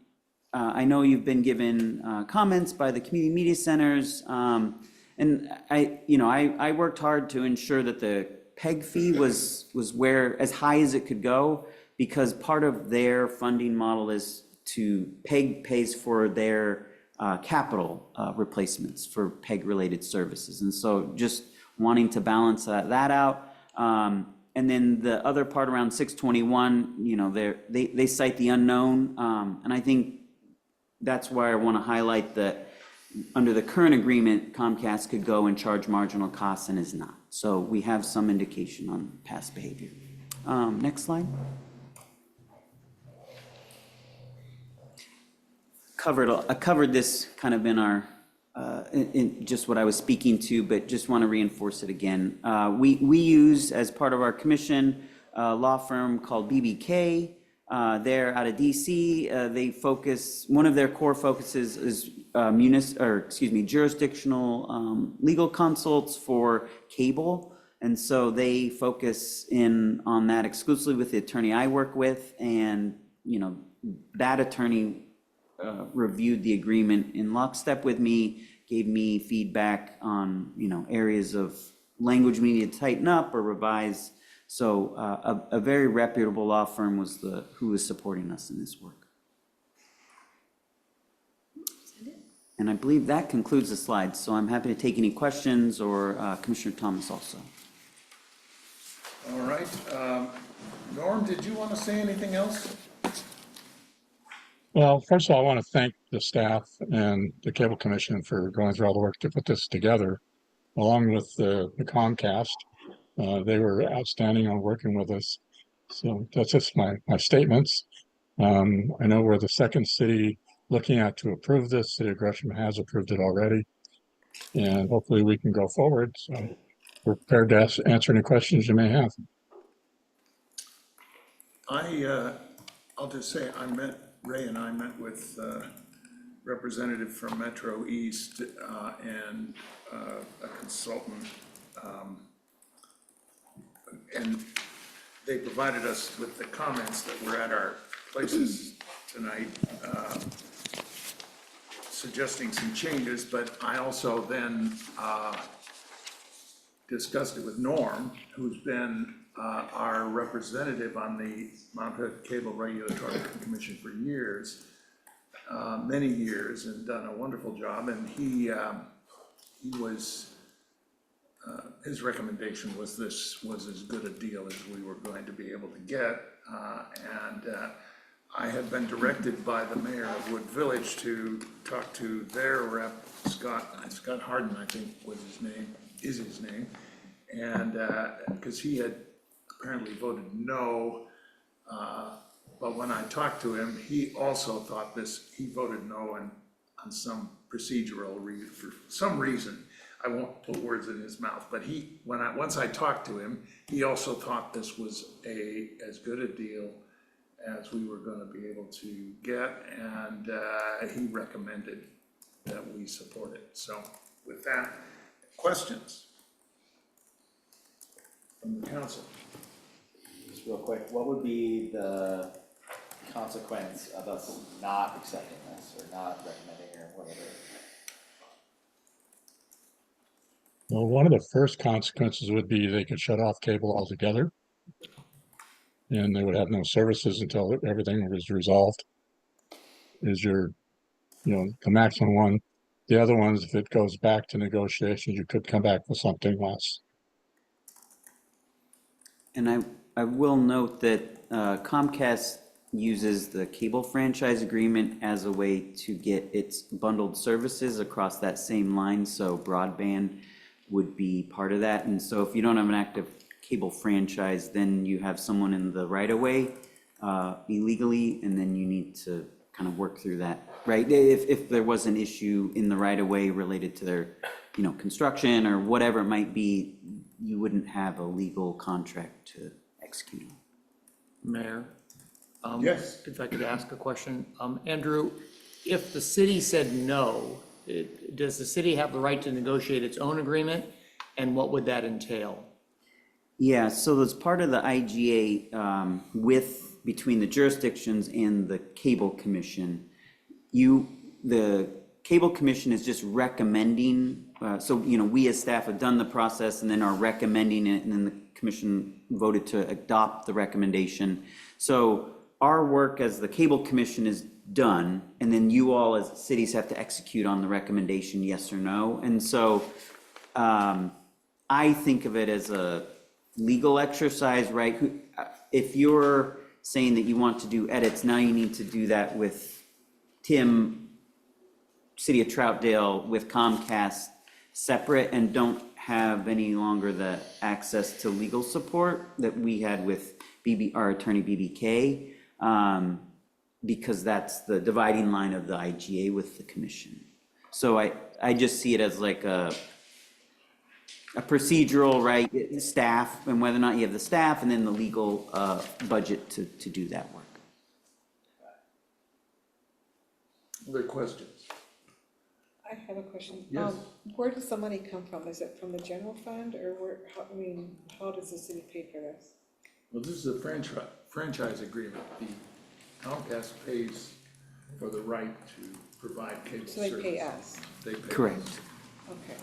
I know you've been given comments by the community media centers, and I worked hard to ensure that the PEG fee was where as high as it could go, because part of their funding model is to PEG pays for their capital replacements for PEG-related services. And so just wanting to balance that out. And then the other part around 621, they cite the unknown. And I think that's why I want to highlight that under the current agreement, Comcast could go and charge marginal costs and is not. So we have some indication on past behavior. Next slide. I covered this kind of in our, in just what I was speaking to, but just want to reinforce it again. We use, as part of our commission, a law firm called BBK. They're out of DC. They focus, one of their core focuses is jurisdictional legal consults for cable. And so they focus in on that exclusively with the attorney I work with. And, that attorney reviewed the agreement in lockstep with me, gave me feedback on, areas of language we need to tighten up or revise. So a very reputable law firm was who was supporting us in this work. And I believe that concludes the slides. So I'm happy to take any questions, or Commissioner Thomas also. All right. Norm, did you want to say anything else? Well, first of all, I want to thank the staff and the Cable Commission for going through all the work to put this together, along with the Comcast. They were outstanding on working with us. So that's just my statements. I know we're the second city looking at to approve this. City of Gresham has approved it already, and hopefully we can go forward. So we're prepared to answer any questions you may have. I'll just say Ray and I met with representative from Metro East and a consultant, and they provided us with the comments that were at our places tonight, suggesting some changes, but I also then discussed it with Norm, who's been our representative on the Mount Hood Cable Regulatory Commission for years, many years, and done a wonderful job. And he was, his recommendation was this was as good a deal as we were going to be able to get. And I had been directed by the mayor of Wood Village to talk to their rep, Scott Harden, I think is his name. And, because he had apparently voted no, but when I talked to him, he also thought he voted no on some procedural for some reason. I won't put words in his mouth, but once I talked to him, he also thought this was as good a deal as we were gonna be able to get, and he recommended that we support it. So with that, questions from the council? Just real quick, what would be the consequence of us not accepting this or not recommending or whatever? Well, one of the first consequences would be they could shut off cable altogether. And they would have no services until everything was resolved. Is the maximum one. The other ones, if it goes back to negotiations, you could come back with something less. And I will note that Comcast uses the cable franchise agreement as a way to get its bundled services across that same line, so broadband would be part of that. And so if you don't have an active cable franchise, then you have someone in the right of way illegally, and then you need to kind of work through that, right? If there was an issue in the right of way related to their, construction or whatever it might be, you wouldn't have a legal contract to execute on. Mayor? Yes. If I could ask a question. Andrew, if the city said no, does the city have the right to negotiate its own agreement? And what would that entail? Yeah, so as part of the IGA, between the jurisdictions and the cable commission, the cable commission is just recommending, we as staff have done the process and then are recommending it, and then the commission voted to adopt the recommendation. So our work as the cable commission is done, and then you all as cities have to execute on the recommendation, yes or no. And so I think of it as a legal exercise, right? If you're saying that you want to do edits, now you need to do that with Tim, City of Troutdale, with Comcast separate, and don't have any longer the access to legal support that we had with our attorney BBK, because that's the dividing line of the IGA with the commission. So I just see it as like a procedural, right, staff, and whether or not you have the staff and then the legal budget to do that work. Other questions? I have a question. Yes. Where does the money come from? Is it from the general fund, or how does the city pay for this? Well, this is a franchise agreement. The Comcast pays for the right to provide cable So service. they pay us? They pay Correct. us. Okay.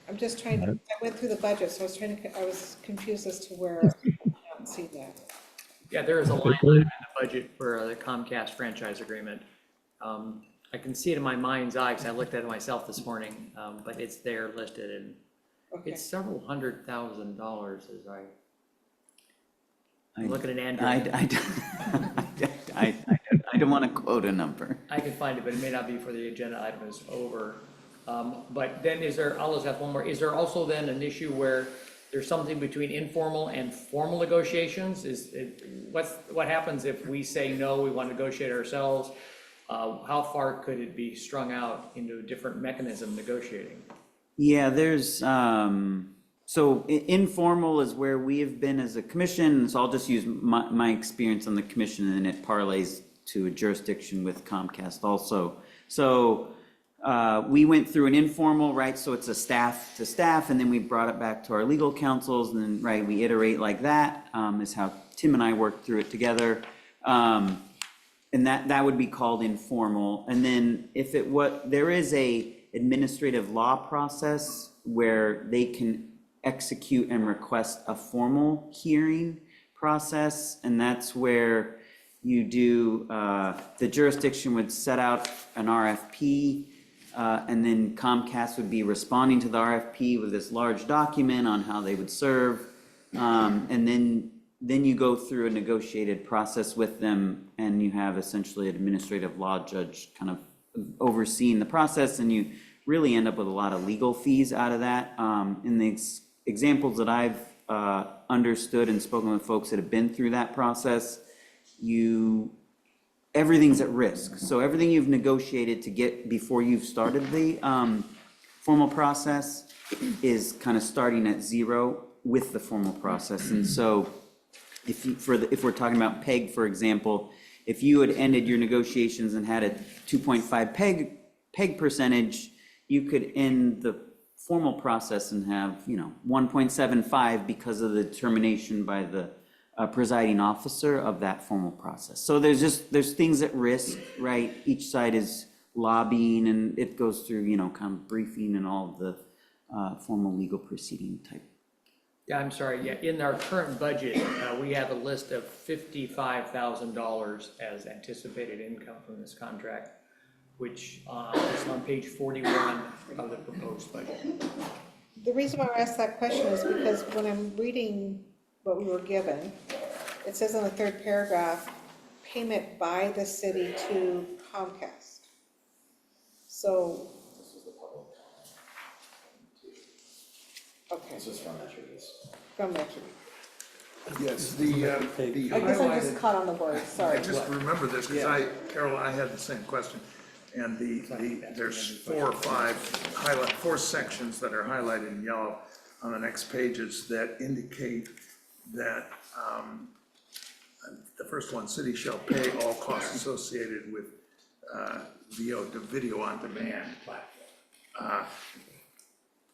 I'm just trying to, I went through the budget, so I was confused as to where I don't see that. Yeah, there is a line item in the budget for the Comcast franchise agreement. I can see it in my mind's eye, because I looked at it myself this morning, but it's there listed, and Okay. it's several $100,000 as I'm looking at Andrew. I don't want to quote a number. I can find it, but it may not be for the agenda item is over. But then I'll just have one more, is there also then an issue where there's something between informal and formal negotiations? What happens if we say, no, we want to negotiate ourselves? How far could it be strung out into a different mechanism negotiating? Yeah, there's, so informal is where we have been as a commission, so I'll just use my experience on the commission, and then it parlays to a jurisdiction with Comcast also. So we went through an informal, right, so it's a staff to staff, and then we brought it back to our legal counsels, and then, right, we iterate like that, is how Tim and I worked through it together. And that would be called informal. And then there is a administrative law process where they can execute and request a formal hearing process, and that's where you do, the jurisdiction would set out an RFP, and then Comcast would be responding to the RFP with this large document on how they would serve, and then then you go through a negotiated process with them, and you have essentially an administrative law judge kind of overseeing the process, and you really end up with a lot of legal fees out of that. In the examples that I've understood and spoken with folks that have been through that process, everything's at risk. So everything you've negotiated to get before you've started the formal process is kind of starting at zero with the formal process. And so if we're talking about PEG, for example, if you had ended your negotiations and had a 2.5 PEG percentage, you could end the formal process and have, 1.75 because of the determination by the presiding officer of that formal process. So there's things at risk, right? Each side is lobbying, and it goes through, kind of briefing and all of the formal legal proceeding type. Yeah, I'm sorry, yeah, in our current budget, we have a list of $55,000 as anticipated income from this contract, which is on page 41 of the proposed budget. The reason why I asked that question is because when I'm reading what we were given, it says in the third paragraph, payment by the city to Comcast. So. Okay. This is from Metro East. From Metro. Yes, I guess I just caught on the word, sorry. I just remember this because Carol, I had the same question. And there's 4 or 5 4 sections that are highlighted in yellow on the next pages that indicate that the first one, city shall pay all costs associated with video on demand,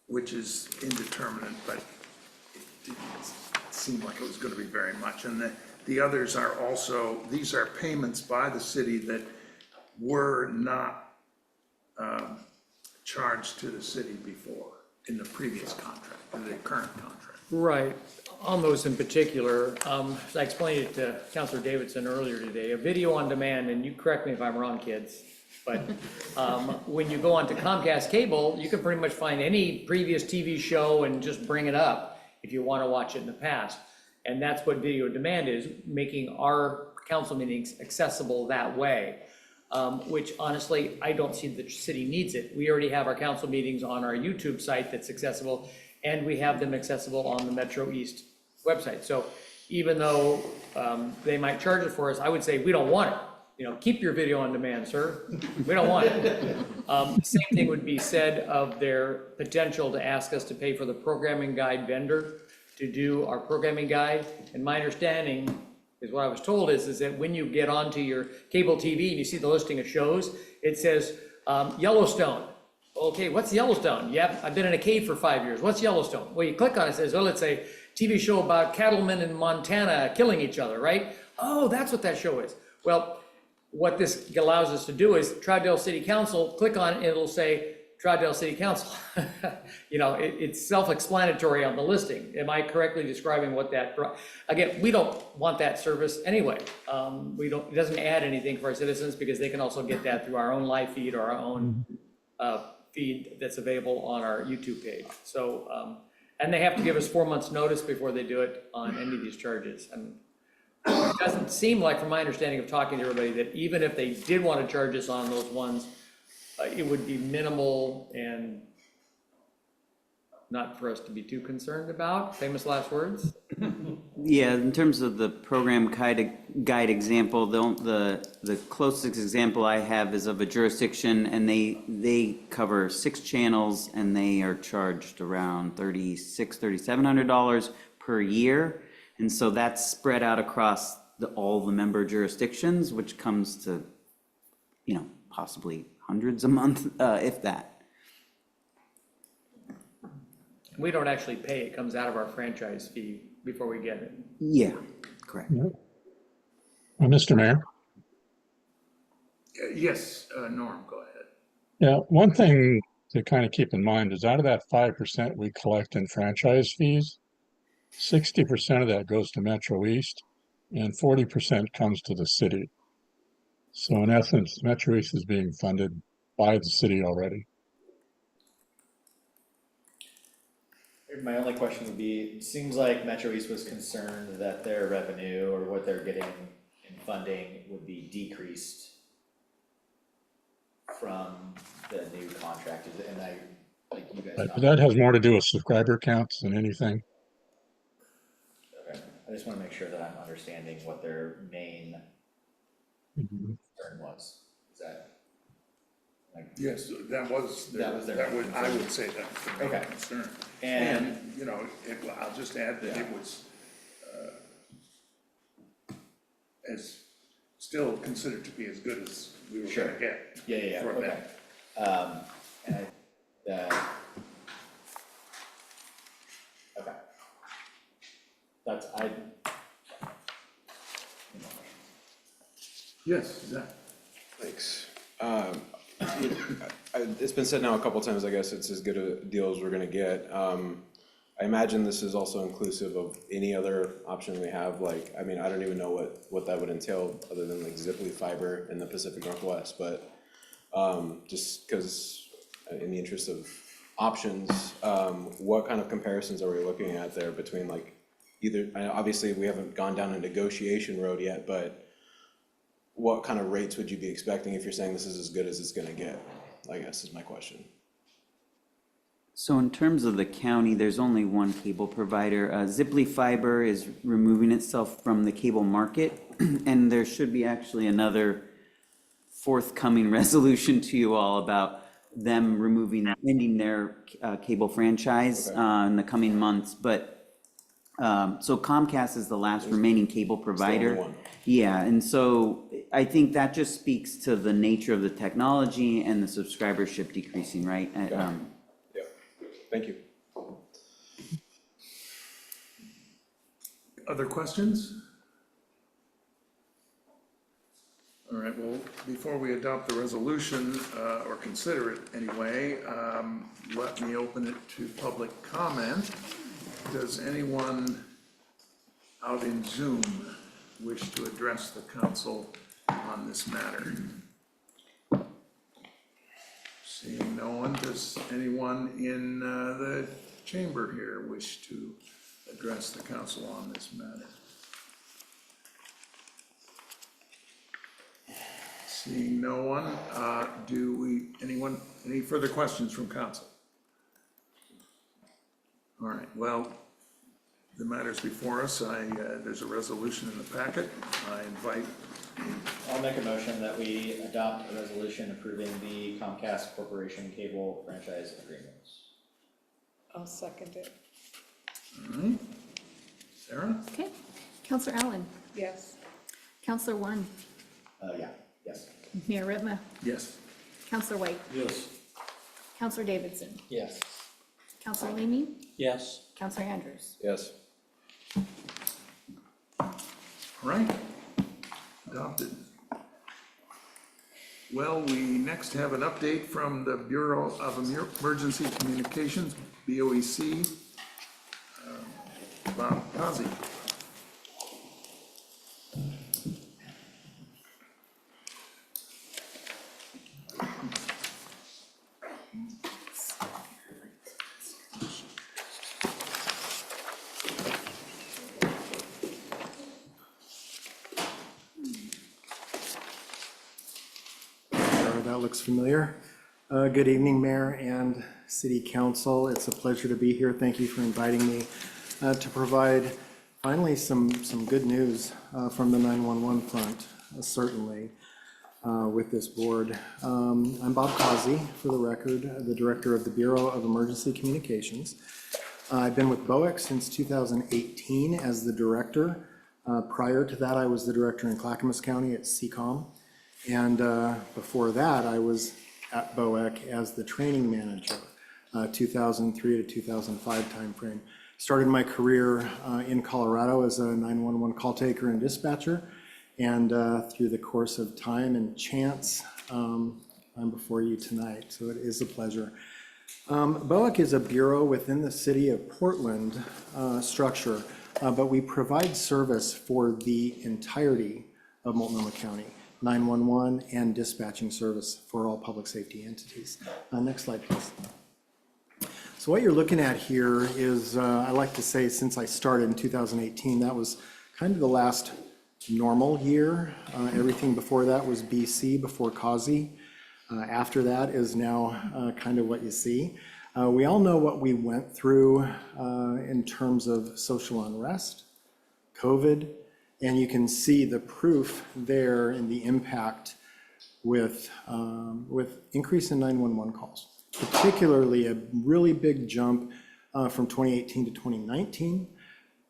which is indeterminate, but it didn't seem like it was going to be very much. And the others are also, these are payments by the city that were not charged to the city before in the previous contract, in the current contract. Right, on those in particular, as I explained it to Councilor Davidson earlier today, a video on demand, and you correct me if I'm wrong, kids, but when you go onto Comcast cable, you can pretty much find any previous TV show and just bring it up if you want to watch it in the past. And that's what video on demand is, making our council meetings accessible that way. Which honestly, I don't see the city needs it. We already have our council meetings on our YouTube site that's accessible, and we have them accessible on the Metro East website. So even though they might charge it for us, I would say we don't want it. Keep your video on demand, sir. We don't want it. The same thing would be said of their potential to ask us to pay for the programming guide vendor to do our programming guide. And my understanding is what I was told is that when you get onto your cable TV and you see the listing of shows, it says Yellowstone. Okay, what's Yellowstone? Yep, I've been in a cave for 5 years. What's Yellowstone? Well, you click on it, it says, it's a TV show about cattlemen in Montana killing each other, right? Oh, that's what that show is. Well, what this allows us to do is Troutdale City Council, click on it, and it'll say Troutdale City Council. It's self-explanatory on the listing. Am I correctly describing what that, again, we don't want that service anyway. It doesn't add anything for our citizens because they can also get that through our own live feed or our own feed that's available on our YouTube page. So, and they have to give us 4 months notice before they do it on any of these charges. And it doesn't seem like, from my understanding of talking to everybody, that even if they did want to charge us on those ones, it would be minimal and not for us to be too concerned about. Famous last words. Yeah, in terms of the program guide example, the closest example I have is of a jurisdiction, and they cover 6 channels, and they are charged around $3,700 per year. And so that's spread out across all the member jurisdictions, which comes to, possibly hundreds a month, if that. We don't actually pay. It comes out of our franchise fee before we get it. Yeah, correct. Mr. Mayor? Yes, Norm, go ahead. Yeah, one thing to kind of keep in mind is out of that 5% we collect in franchise fees, 60% of that goes to Metro East and 40% comes to the city. So in essence, Metro East is being funded by the city already. My only question would be, it seems like Metro East was concerned that their revenue or what they're getting in funding would be decreased from the new contract, and I, like you guys. Right, but that has more to do with subscriber counts than anything. Okay, I just wanna make sure that I'm understanding what their main Mhm. concern was, is that? Like, Yes, that was, That was their that would, I concern. would say that was the main Okay. concern. And- And, you know, I'll just add that Yeah. it was, as, still considered to be as good as we were Sure. gonna get. Yeah, for okay. them. And okay. That's, Yes, Zach. Thanks. It's been said now a couple times, I guess it's as good a deal as we're gonna get. I imagine this is also inclusive of any other option we have, like, I mean, I don't even know what that would entail, other than like Ziply Fiber in the Pacific Northwest, but just because in the interest of options, what kind of comparisons are we looking at there between like either, obviously, we haven't gone down a negotiation road yet, but what kind of rates would you be expecting if you're saying this is as good as it's gonna get, I guess is my question. So in terms of the county, there's only one cable provider. Ziply Fiber is removing itself from the cable market, and there should be actually another forthcoming resolution to you all about them ending their cable franchise in the coming months. But so Comcast is the last remaining cable provider. one. Yeah, and so I think that just speaks to the nature of the technology and the subscribership decreasing, right? Yeah, thank you. Other questions? All right, well, before we adopt the resolution, or consider it anyway, let me open it to public comment. Does anyone out in Zoom wish to address the council on this matter? Seeing no one, does anyone in the chamber here wish to address the council on this matter? Seeing no one, any further questions from council? All right, well, the matters before us, there's a resolution in the packet. I invite, I'll make a motion that we adopt a resolution approving the Comcast Corporation cable franchise agreements. I'll second it. all right, Sarah? Okay. Counselor Allen, Yes. Counselor One, Yeah, yes. Mayor Ritma, Yes. Counselor White, Yes. Counselor Davidson, Yes. Counselor Leamy, Yes. Counselor Andrews. Yes. All right, adopted. Well, we next have an update from the Bureau of Emergency Communications, BOEC. Bob Kazi. That looks familiar. Good evening, Mayor and City Council. It's a pleasure to be here. Thank you for inviting me to provide finally some good news from the 911 front, certainly, with this board. I'm Bob Kazi, for the record, the Director of the Bureau of Emergency Communications. I've been with BOEC since 2018 as the Director. Prior to that, I was the Director in Clackamas County at CCOM. And before that, I was at BOEC as the training manager, 2003 to 2005 timeframe. Started my career in Colorado as a 911 call taker and dispatcher. And through the course of time and chance, I'm before you tonight, so it is a pleasure. BOEC is a bureau within the city of Portland structure, but we provide service for the entirety of Multnomah County. 911 and dispatching service for all public safety entities. Next slide, please. So So what you're looking at here is, I like to say, since I started in 2018, that was kind of the last normal year. Everything before that was BC, before CAUSE. After that is now kind of what you see. We all know what we went through in terms of social unrest, COVID, and you can see the proof there in the impact with increase in 911 calls, particularly a really big jump from 2018 to 2019.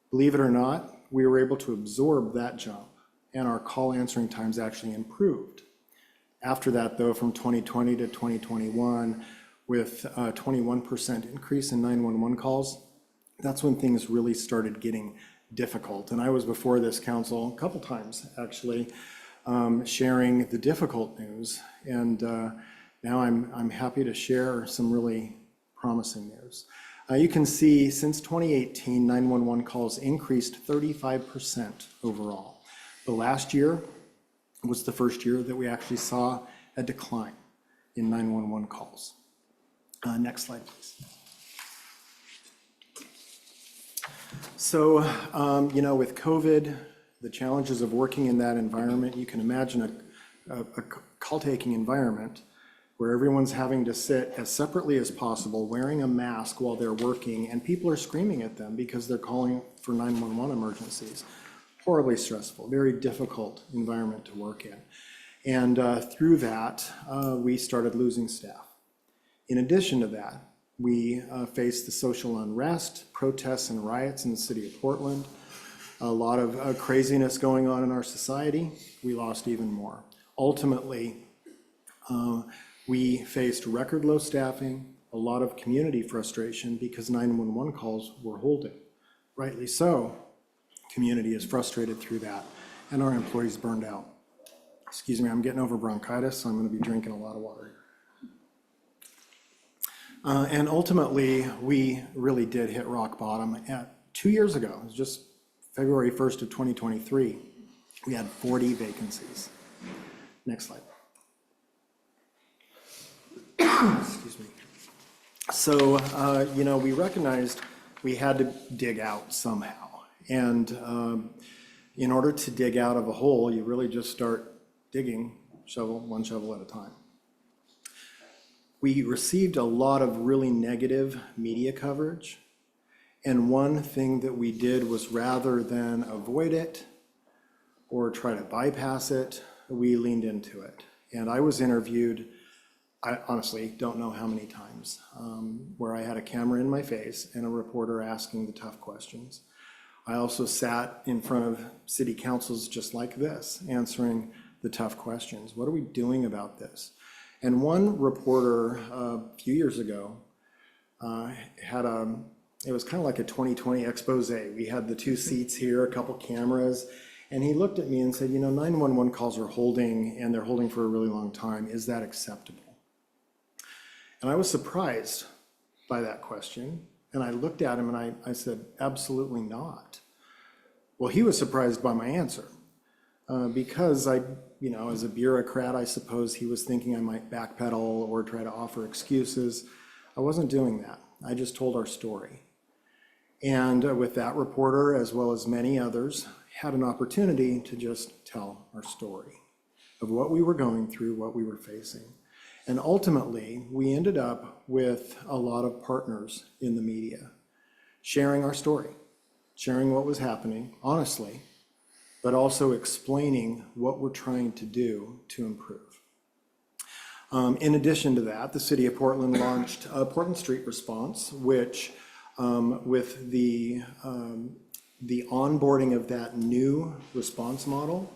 Believe it or not, we were able to absorb that jump, and our call answering times actually improved. After that, though, from 2020 to 2021, with a 21% increase in 911 calls, that's when things really started getting difficult. And I was before this council a couple times, actually, sharing the difficult news. And now I'm happy to share some really promising news. You can see since 2018, 911 calls increased 35% overall. The last year was the first year that we actually saw a decline in 911 calls. Next slide, please. So, with COVID, the challenges of working in that environment, you can imagine a call-taking environment where everyone's having to sit as separately as possible, wearing a mask while they're working, and people are screaming at them because they're calling for 911 emergencies. Horribly stressful, very difficult environment to work in. And through that, we started losing staff. In addition to that, we faced the social unrest, protests and riots in the city of Portland, a lot of craziness going on in our society. We lost even more. Ultimately, we faced record low staffing, a lot of community frustration because 911 calls were holding. Rightly so, community is frustrated through that, and our employees burned out. Excuse me, I'm getting over bronchitis, so I'm going to be drinking a lot of water here. And ultimately, we really did hit rock bottom at 2 years ago. It was just February 1st of 2023. We had 40 vacancies. Next slide. Excuse me. So, we recognized we had to dig out somehow. And in order to dig out of a hole, you really just start digging one shovel at a time. We received a lot of really negative media coverage. And one thing that we did was, rather than avoid it or try to bypass it, we leaned into it. And I was interviewed, I honestly don't know how many times, where I had a camera in my face and a reporter asking the tough questions. I also sat in front of city councils just like this, answering the tough questions. What are we doing about this? And one reporter a few years ago it was kind of like a 2020 expose. We had the two seats here, a couple cameras, and he looked at me and said, 911 calls are holding, and they're holding for a really long time. Is that acceptable? And I was surprised by that question. And I looked at him and I said, absolutely not. Well, he was surprised by my answer because as a bureaucrat, I suppose he was thinking I might backpedal or try to offer excuses. I wasn't doing that. I just told our story. And with that reporter, as well as many others, had an opportunity to just tell our story of what we were going through, what we were facing. And ultimately, we ended up with a lot of partners in the media, sharing our story, sharing what was happening, honestly, but also explaining what we're trying to do to improve. In addition to that, the city of Portland launched a Portland Street Response, which with the onboarding of that new response model,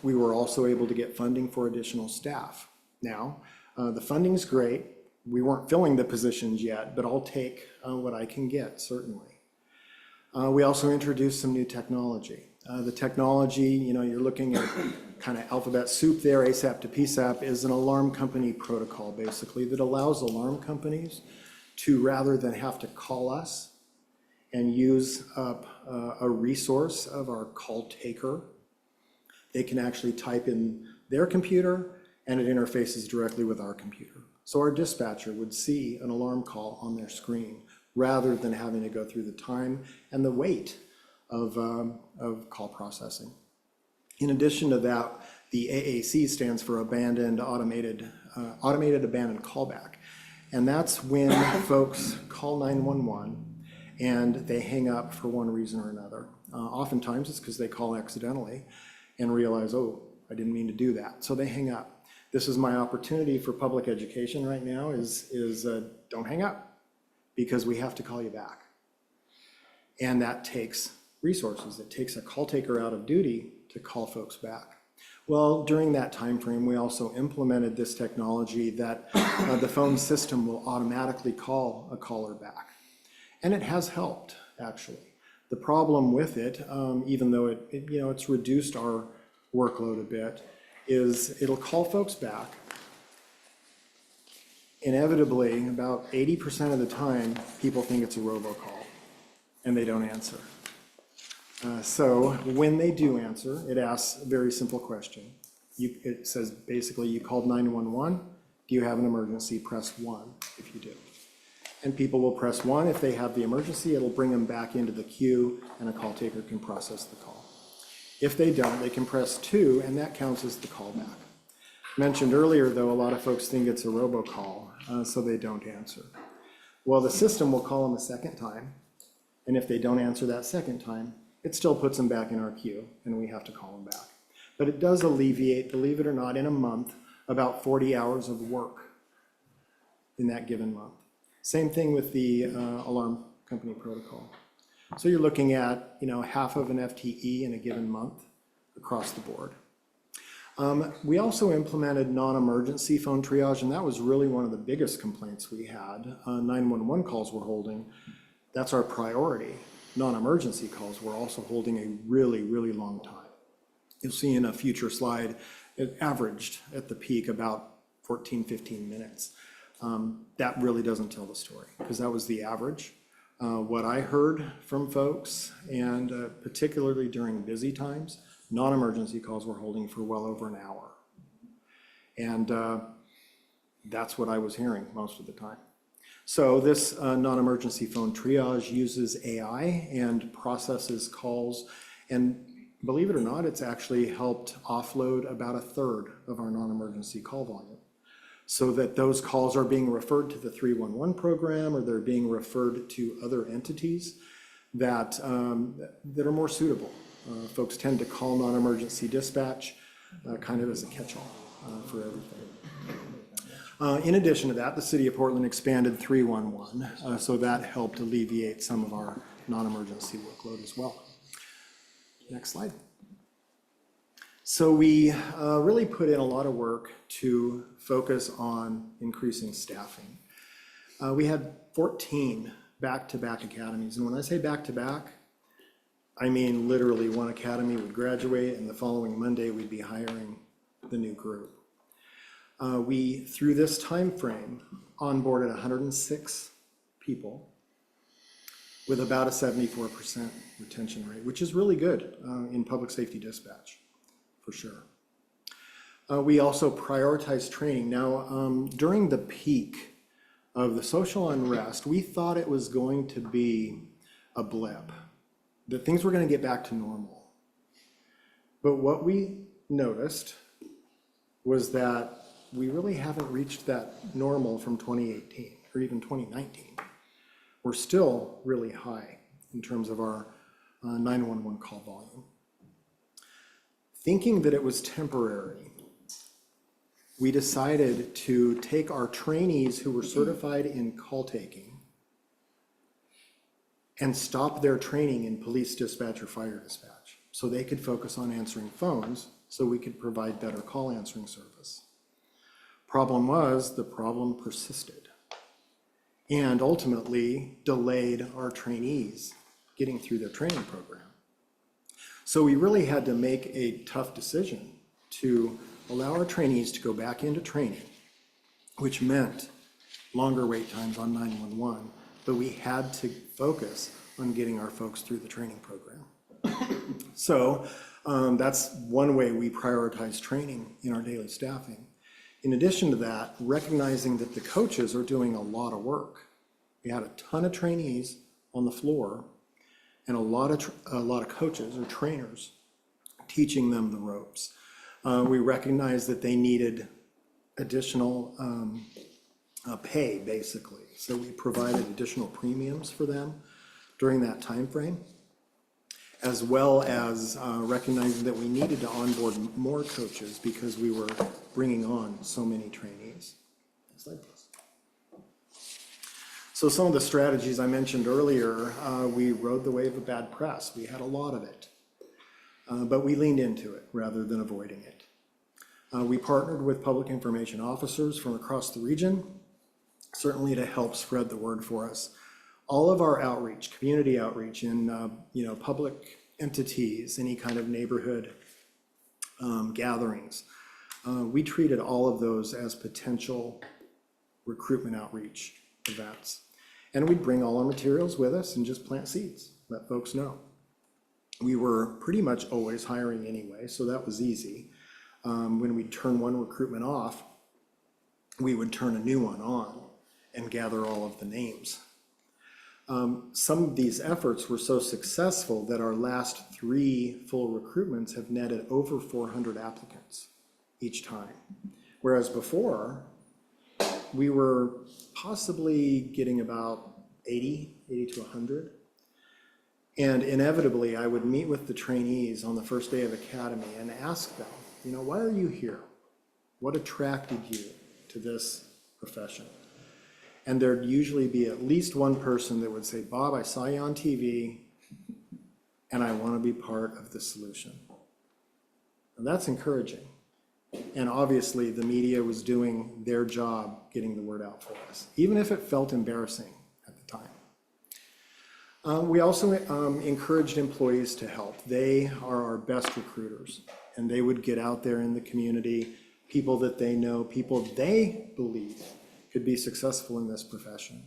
we were also able to get funding for additional staff. Now, the funding's great. We weren't filling the positions yet, but I'll take what I can get, certainly. We also introduced some new technology. The technology, you're looking at kind of alphabet soup there, ASAP to PSAP, is an alarm company protocol, basically, that allows alarm companies to, rather than have to call us and use up a resource of our call taker, they can actually type in their computer and it interfaces directly with our computer. So our dispatcher would see an alarm call on their screen rather than having to go through the time and the weight of call processing. In addition to that, the AAC stands for Automated Abandoned Callback. And that's when folks call 911 and they hang up for one reason or another. Oftentimes it's because they call accidentally and realize, oh, I didn't mean to do that. So they hang up. This is my opportunity for public education right now is don't hang up, because we have to call you back. And that takes resources. It takes a call taker out of duty to call folks back. Well, during that time frame, we also implemented this technology that the phone system will automatically call a caller back. And it has helped, actually. The problem with it, even though it's reduced our workload a bit, is it'll call folks back. Inevitably, about 80% of the time, people think it's a robocall, and they don't answer. So when they do answer, it asks a very simple question. It says, basically, you called 911. Do you have an emergency? Press 1 if you do. And people will press 1 if they have the emergency. It'll bring them back into the queue, and a call taker can process the call. If they don't, they can press 2, and that counts as the callback. Mentioned earlier, though, a lot of folks think it's a robocall, so they don't answer. Well, the system will call them a second time, and if they don't answer that second time, it still puts them back in our queue, and we have to call them back. But it does alleviate, believe it or not, in a month, about 40 hours of work in that given month. Same thing with the alarm company protocol. So you're looking at, half of an FTE in a given month across the board. We also implemented non-emergency phone triage, and that was really one of the biggest complaints we had. 911 calls we're holding, that's our priority. Non-emergency calls we're also holding a really, really long time. You'll see in a future slide, it averaged at the peak about 14, 15 minutes. That really doesn't tell the story, because that was the average. What I heard from folks, and particularly during busy times, non-emergency calls were holding for well over an hour. And that's what I was hearing most of the time. So this non-emergency phone triage uses AI and processes calls, and believe it or not, it's actually helped offload about a third of our non-emergency call volume, so that those calls are being referred to the 311 program, or they're being referred to other entities that are more suitable. Folks tend to call non-emergency dispatch kind of as a catch-all for everything. In addition to that, the city of Portland expanded 311, so that helped alleviate some of our non-emergency workload as well. Next slide. So we really put in a lot of work to focus on increasing staffing. We had 14 back-to-back academies, and when I say back-to-back, I mean literally one academy would graduate, and the following Monday we'd be hiring the new group. We, through this time frame, onboarded 106 people with about a 74% retention rate, which is really good in public safety dispatch, for sure. We also prioritized training. Now, during the peak of the social unrest, we thought it was going to be a blip, that things were going to get back to normal. But what we noticed was that we really haven't reached that normal from 2018 or even 2019. We're still really high in terms of our 911 call volume. Thinking that it was temporary, we decided to take our trainees who were certified in call taking and stop their training in police dispatch or fire dispatch, so they could focus on answering phones, so we could provide better call answering service. Problem was, the problem persisted and ultimately delayed our trainees getting through their training program. So we really had to make a tough decision to allow our trainees to go back into training, which meant longer wait times on 911, but we had to focus on getting our folks through the training program. So that's one way we prioritize training in our daily staffing. In addition to that, recognizing that the coaches are doing a lot of work We had a ton of trainees on the floor and a lot of coaches or trainers teaching them the ropes. We recognized that they needed additional pay, basically. So we provided additional premiums for them during that time frame, as well as recognizing that we needed to onboard more coaches because we were bringing on so many trainees. Next slide, please. So some of the strategies I mentioned earlier, we rode the wave of bad press. We had a lot of it, but we leaned into it rather than avoiding it. We partnered with public information officers from across the region, certainly to help spread the word for us. All of our outreach, community outreach in public entities, any kind of neighborhood gatherings, we treated all of those as potential recruitment outreach events. And we'd bring all our materials with us and just plant seeds, let folks know. We were pretty much always hiring anyway, so that was easy. When we'd turn one recruitment off, we would turn a new one on and gather all of the names. Some of these efforts were so successful that our last 3 full recruitments have netted over 400 applicants each time. Whereas before, we were possibly getting about 80 to 100. And inevitably, I would meet with the trainees on the first day of academy and ask them, why are you here? What attracted you to this profession? And there'd usually be at least one person that would say, Bob, I saw you on TV and I want to be part of the solution. And that's encouraging. And obviously the media was doing their job getting the word out for us, even if it felt embarrassing at the time. We also encouraged employees to help. They are our best recruiters, and they would get out there in the community, people that they know, people they believe could be successful in this profession,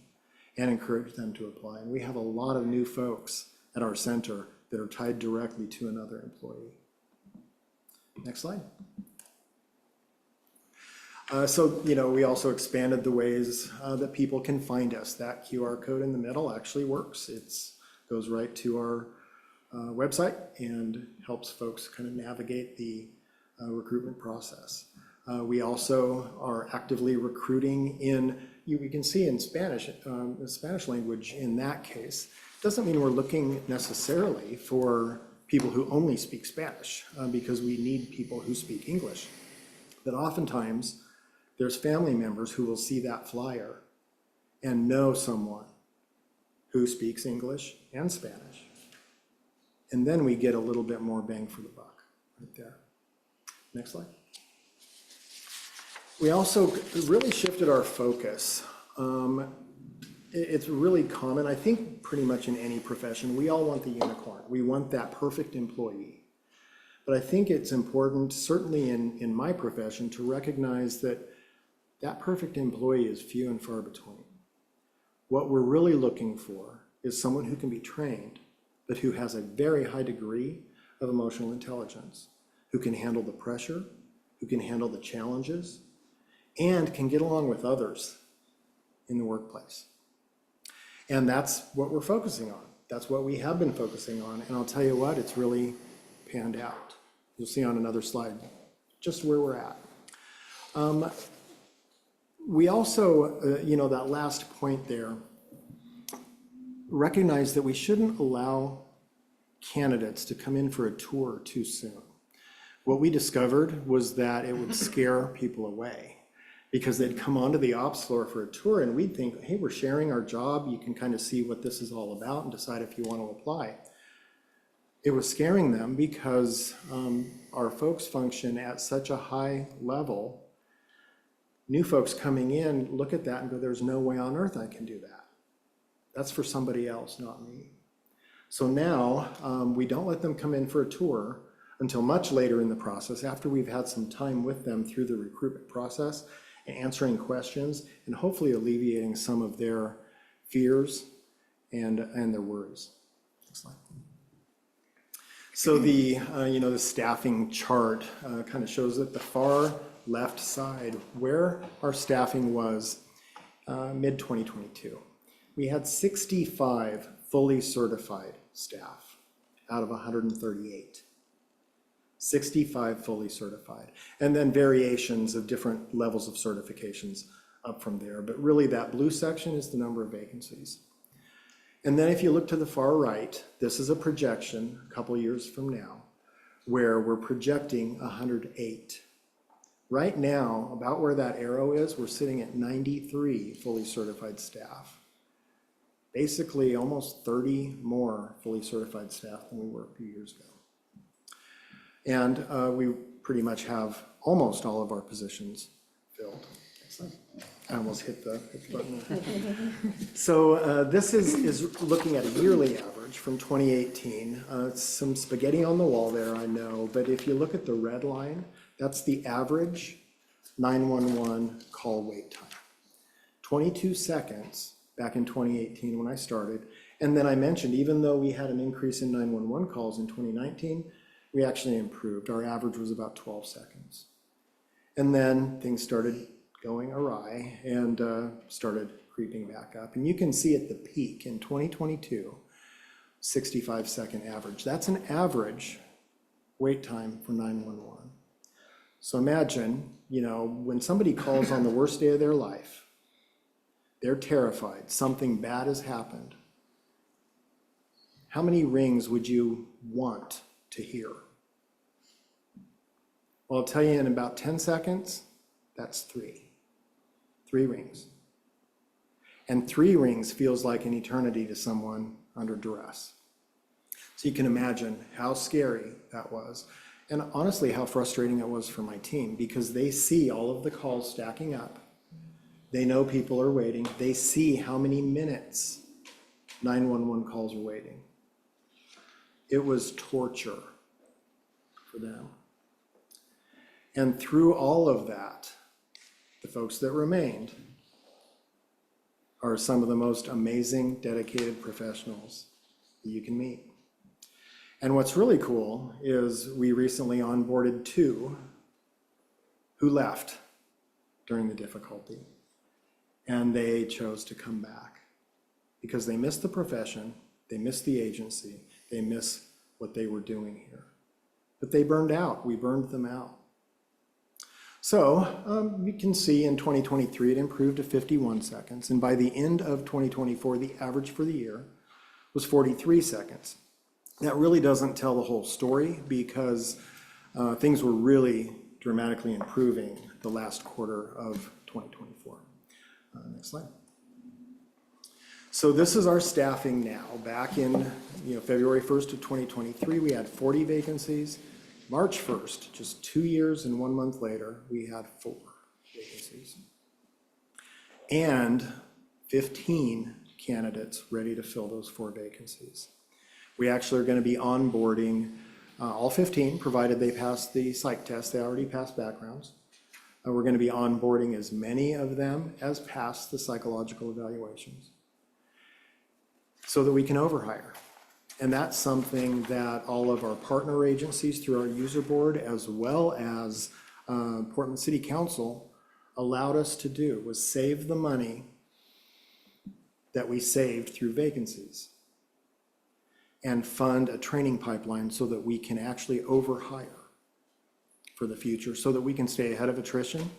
and encourage them to apply. And we have a lot of new folks at our center that are tied directly to another employee. Next slide. We also expanded the ways that people can find us. That QR code in the middle actually works. It goes right to our website and helps folks kind of navigate the recruitment process. We also are actively recruiting we can see in Spanish, the Spanish language in that case. Doesn't mean we're looking necessarily for people who only speak Spanish, because we need people who speak English. But oftentimes, there's family members who will see that flyer and know someone who speaks English and Spanish. And then we get a little bit more bang for the buck right there. Next slide. We also really shifted our focus. It's really common, I think pretty much in any profession, we all want the unicorn. We want that perfect employee. But I think it's important, certainly in my profession, to recognize that perfect employee is few and far between. What we're really looking for is someone who can be trained, but who has a very high degree of emotional intelligence, who can handle the pressure, who can handle the challenges, and can get along with others in the workplace. And that's what we're focusing on. That's what we have been focusing on. And I'll tell you what, it's really panned out. You'll see on another slide just where we're at. We also, that last point there, recognize that we shouldn't allow candidates to come in for a tour too soon. What we discovered was that it would scare people away, because they'd come onto the ops floor for a tour and we'd think, hey, we're sharing our job. You can kind of see what this is all about and decide if you want to apply. It was scaring them because our folks function at such a high level. New folks coming in look at that and go, there's no way on earth I can do that. That's for somebody else, not me. So now we don't let them come in for a tour until much later in the process, after we've had some time with them through the recruitment process, answering questions, and hopefully alleviating some of their fears and their worries. Next slide. So the staffing chart kind of shows at the far left side where our staffing was mid-2022. we had 65 fully certified staff out of 138. 65 fully certified, and then variations of different levels of certifications up from there. But really that blue section is the number of vacancies. And then if you look to the far right, this is a projection a couple years from now, where we're projecting 108. Right now, about where that arrow is, we're sitting at 93 fully certified staff. Basically, almost 30 more fully certified staff than we were a few years ago. And we pretty much have almost all of our positions filled. I almost hit the button. So this is looking at a yearly average from 2018. Some spaghetti on the wall there, I know, but if you look at the red line, that's the average 911 call wait time. 22 seconds back in 2018 when I started. And then I mentioned, even though we had an increase in 911 calls in 2019, we actually improved. Our average was about 12 seconds. And then things started going awry and started creeping back up. And you can see at the peak in 2022, 65-second average. That's an average wait time for 911. So imagine, when somebody calls on the worst day of their life, they're terrified, something bad has happened. How many rings would you want to hear? Well, I'll tell you, in about 10 seconds, that's 3. 3 rings. And 3 rings feels like an eternity to someone under duress. So you can imagine how scary that was. And honestly, how frustrating it was for my team, because they see all of the calls stacking up. They know people are waiting. They see how many minutes 911 calls are waiting. It was torture for them. And through all of that, the folks that remained are some of the most amazing, dedicated professionals that you can meet. And what's really cool is we recently onboarded 2 who left during the difficulty. And they chose to come back because they missed the profession, they missed the agency, they miss what they were doing here. But they burned out. We burned them out. So you can see in 2023 it improved to 51 seconds, and by the end of 2024 the average for the year was 43 seconds. That really doesn't tell the whole story, because things were really dramatically improving the last quarter of 2024. Next slide. So this is our staffing now. Back in February 1st of 2023 we had 40 vacancies. March 1st, just 2 years and 1 month later, we had 4 vacancies. And 15 candidates ready to fill those 4 vacancies. We actually are going to be onboarding all 15, provided they pass the psych test. They already passed backgrounds. We're going to be onboarding as many of them as pass the psychological evaluations so that we can overhire. And that's something that all of our partner agencies through our user board, as well as Portland City Council, allowed us to do, was save the money that we saved through vacancies and fund a training pipeline so that we can actually overhire for the future, so that we can stay ahead of attrition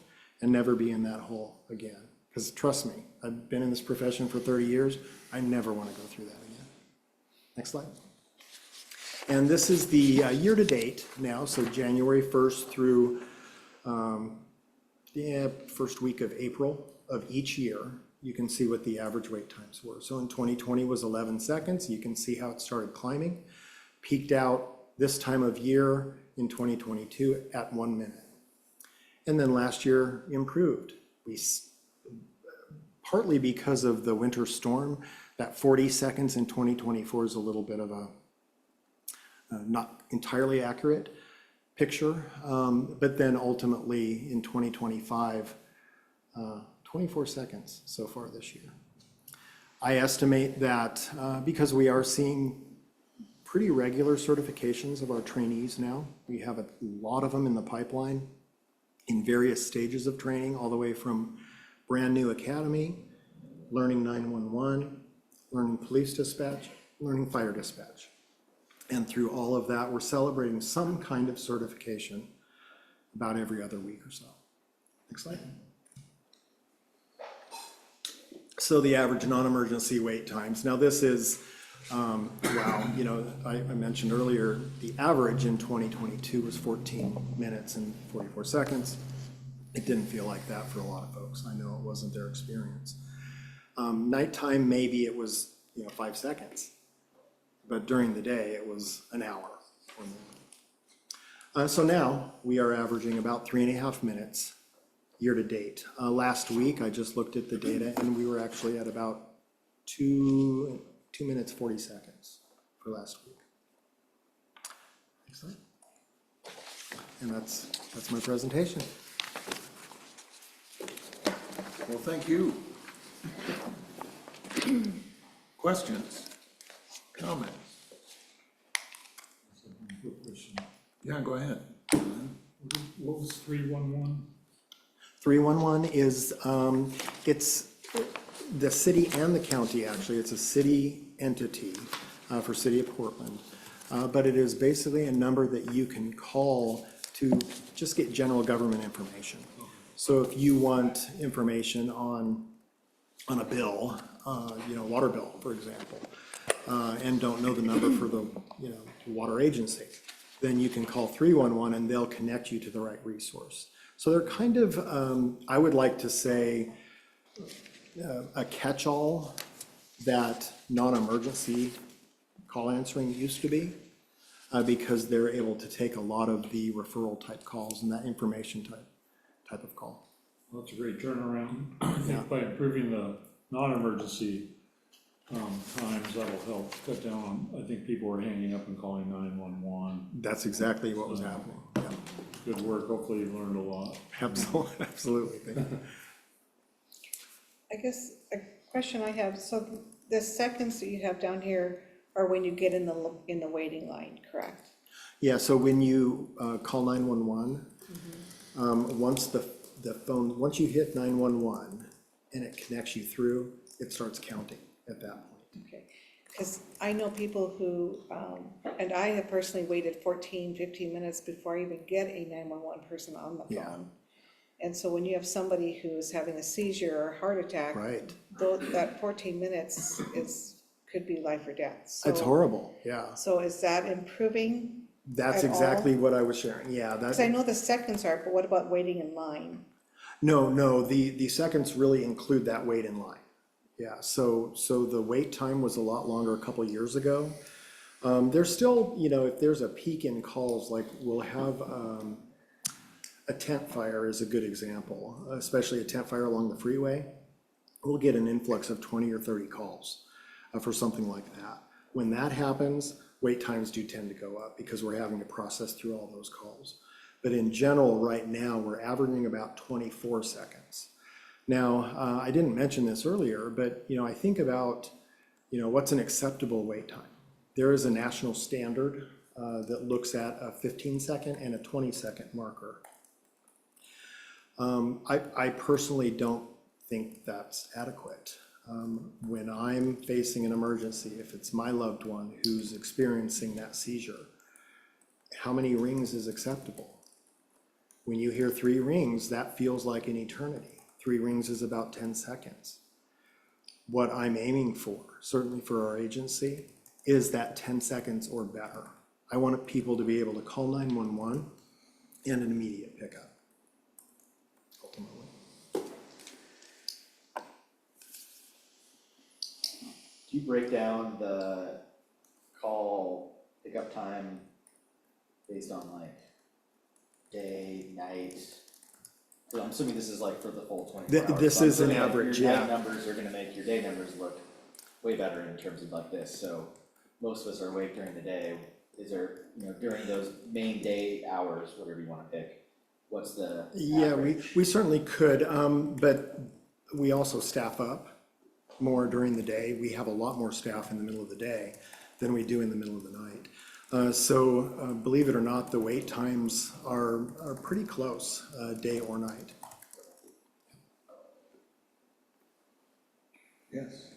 and never be in that hole again. Because trust me, I've been in this profession for 30 years. I never want to go through that again. Next slide. And this is the year-to-date now, so January 1st through the first week of April of each year. You can see what the average wait times were. So in 2020 was 11 seconds. You can see how it started climbing. Peaked out this time of year in 2022 at 1 minute. And then last year improved. Partly because of the winter storm, that 40 seconds in 2024 is a little bit of a not entirely accurate picture. But then ultimately in 2025, 24 seconds so far this year. I estimate that because we are seeing pretty regular certifications of our trainees now. We have a lot of them in the pipeline in various stages of training, all the way from brand new academy, learning 911, learning police dispatch, learning fire dispatch. And through all of that, we're celebrating some kind of certification about every other week or so. Next slide. So the average non-emergency wait times. Now this is, wow, you know, I mentioned earlier, the average in 2022 was 14 minutes and 44 seconds. It didn't feel like that for a lot of folks. I know it wasn't their experience. Nighttime, maybe it was, 5 seconds. But during the day, it was an hour or more. So now we are averaging about 3.5 minutes year to date. Last week, I just looked at the data and we were actually at about 2 minutes, 40 seconds for last week. Next slide. And that's my presentation. Well, thank you. Questions? Comments? Quick question. Yeah, go ahead. What was 311? 311 is, it's the city and the county, actually. It's a city entity for City of Portland. But it is basically a number that you can call to just get general government information. So if you want information on a bill, water bill, for example, and don't know the number for the, water agency, then you can call 311 and they'll connect you to the right resource. So they're kind of, I would like to say, a catch-all that non-emergency call answering used to be, because they're able to take a lot of the referral type calls and that information type of call. Well, that's a great turnaround. I think by improving the non-emergency times, that'll help cut down on, I think people were hanging up and calling 911. That's exactly what was happening. Yeah. Good work. Hopefully you learned a lot. Absolutely. Thank you. I guess a question I have, so the seconds that you have down here are when you get in the waiting line, correct? Yeah, so when you call 911, once the phone, once you hit 911 and it connects you through, it starts counting at that point. Okay, because I know people who, and I have personally waited 14, 15 minutes before I even get a 911 person on the phone. Yeah. And so when you have somebody who's having a seizure or heart attack, Right. that 14 minutes could be life or death. So, It's horrible, yeah. So is that improving? That's at exactly all? what I was sharing, yeah. Because I know the seconds are, but what about waiting in line? No, the seconds really include that wait in line. Yeah, so the wait time was a lot longer a couple years ago. There's still, if there's a peak in calls, like we'll have a tent fire is a good example, especially a tent fire along the freeway. We'll get an influx of 20 or 30 calls for something like that. When that happens, wait times do tend to go up because we're having to process through all those calls. But in general, right now, we're averaging about 24 seconds. Now, I didn't mention this earlier, but I think about, what's an acceptable wait time? There is a national standard that looks at a 15-second and a 20-second marker. I personally don't think that's adequate. When I'm facing an emergency, if it's my loved one who's experiencing that seizure, how many rings is acceptable? When you hear 3 rings, that feels like an eternity. 3 rings is about 10 seconds. What I'm aiming for, certainly for our agency, is that 10 seconds or better. I want people to be able to call 911 and an immediate pickup, ultimately. Do you break down the call pickup time based on like day, night? I'm assuming this is like for the full 24 hours. This So I'm is an assuming, like, average, your yeah. night numbers are gonna make your day numbers look way better in terms of like this, so most of us are awake during the day. Is there, during those main day hours, whatever you wanna pick, what's the Yeah, average? we certainly could, but we also staff up more during the day. We have a lot more staff in the middle of the day than we do in the middle of the night. So believe it or not, the wait times are pretty close, day or night. Yes.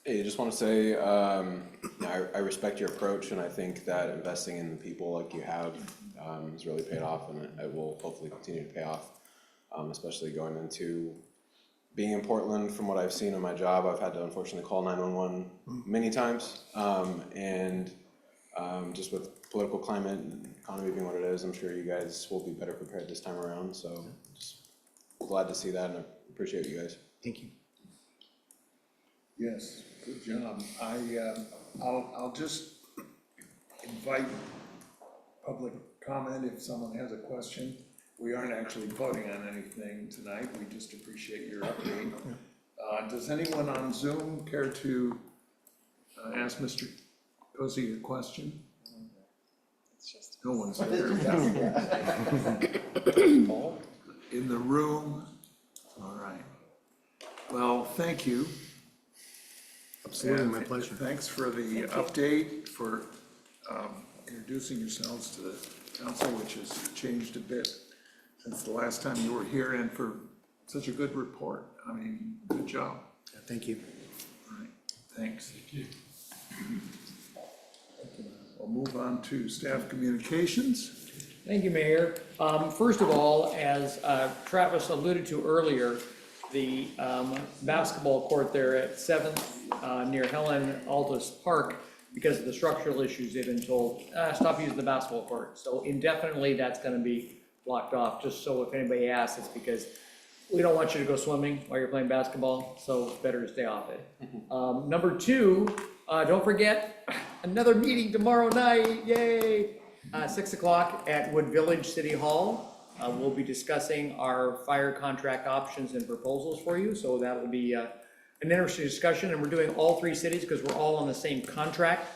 Hey, I just want to say, I respect your approach, and I think that investing in the people like you have has really paid off, and it will hopefully continue to pay off, especially going into being in Portland. From what I've seen in my job, I've had to unfortunately call 911 many times, and just with political climate and economy being what it is, I'm sure you guys will be better prepared this time around, so just glad to see that, and I appreciate you guys. Thank you. Yes, good job. I'll just invite public comment if someone has a question. We aren't actually voting on anything tonight, we just appreciate your update. Does anyone on Zoom care to ask Mr. Cozy a question? No one's there. In the room? All right. Well, thank you. Absolutely, my And pleasure. Thanks for the update, for introducing yourselves to the council, which has changed a bit since the last time you were here, and for such a good report. I mean, good job. Thank you. All right, thanks. We'll move on to staff communications. Thank you, Mayor. First of all, as Travis alluded to earlier, the basketball court there at 7th near Helen Aldous Park, because of the structural issues, they've been told, stop using the basketball court. So indefinitely, that's going to be blocked off, just so if anybody asks, it's because we don't want you to go swimming while you're playing basketball, so it's better to stay off it. Number two, don't forget, another meeting tomorrow night, yay! 6 o'clock at Wood Village City Hall. We'll be discussing our fire contract options and proposals for you, so that will be an interesting discussion, and we're doing all 3 cities because we're all on the same contract.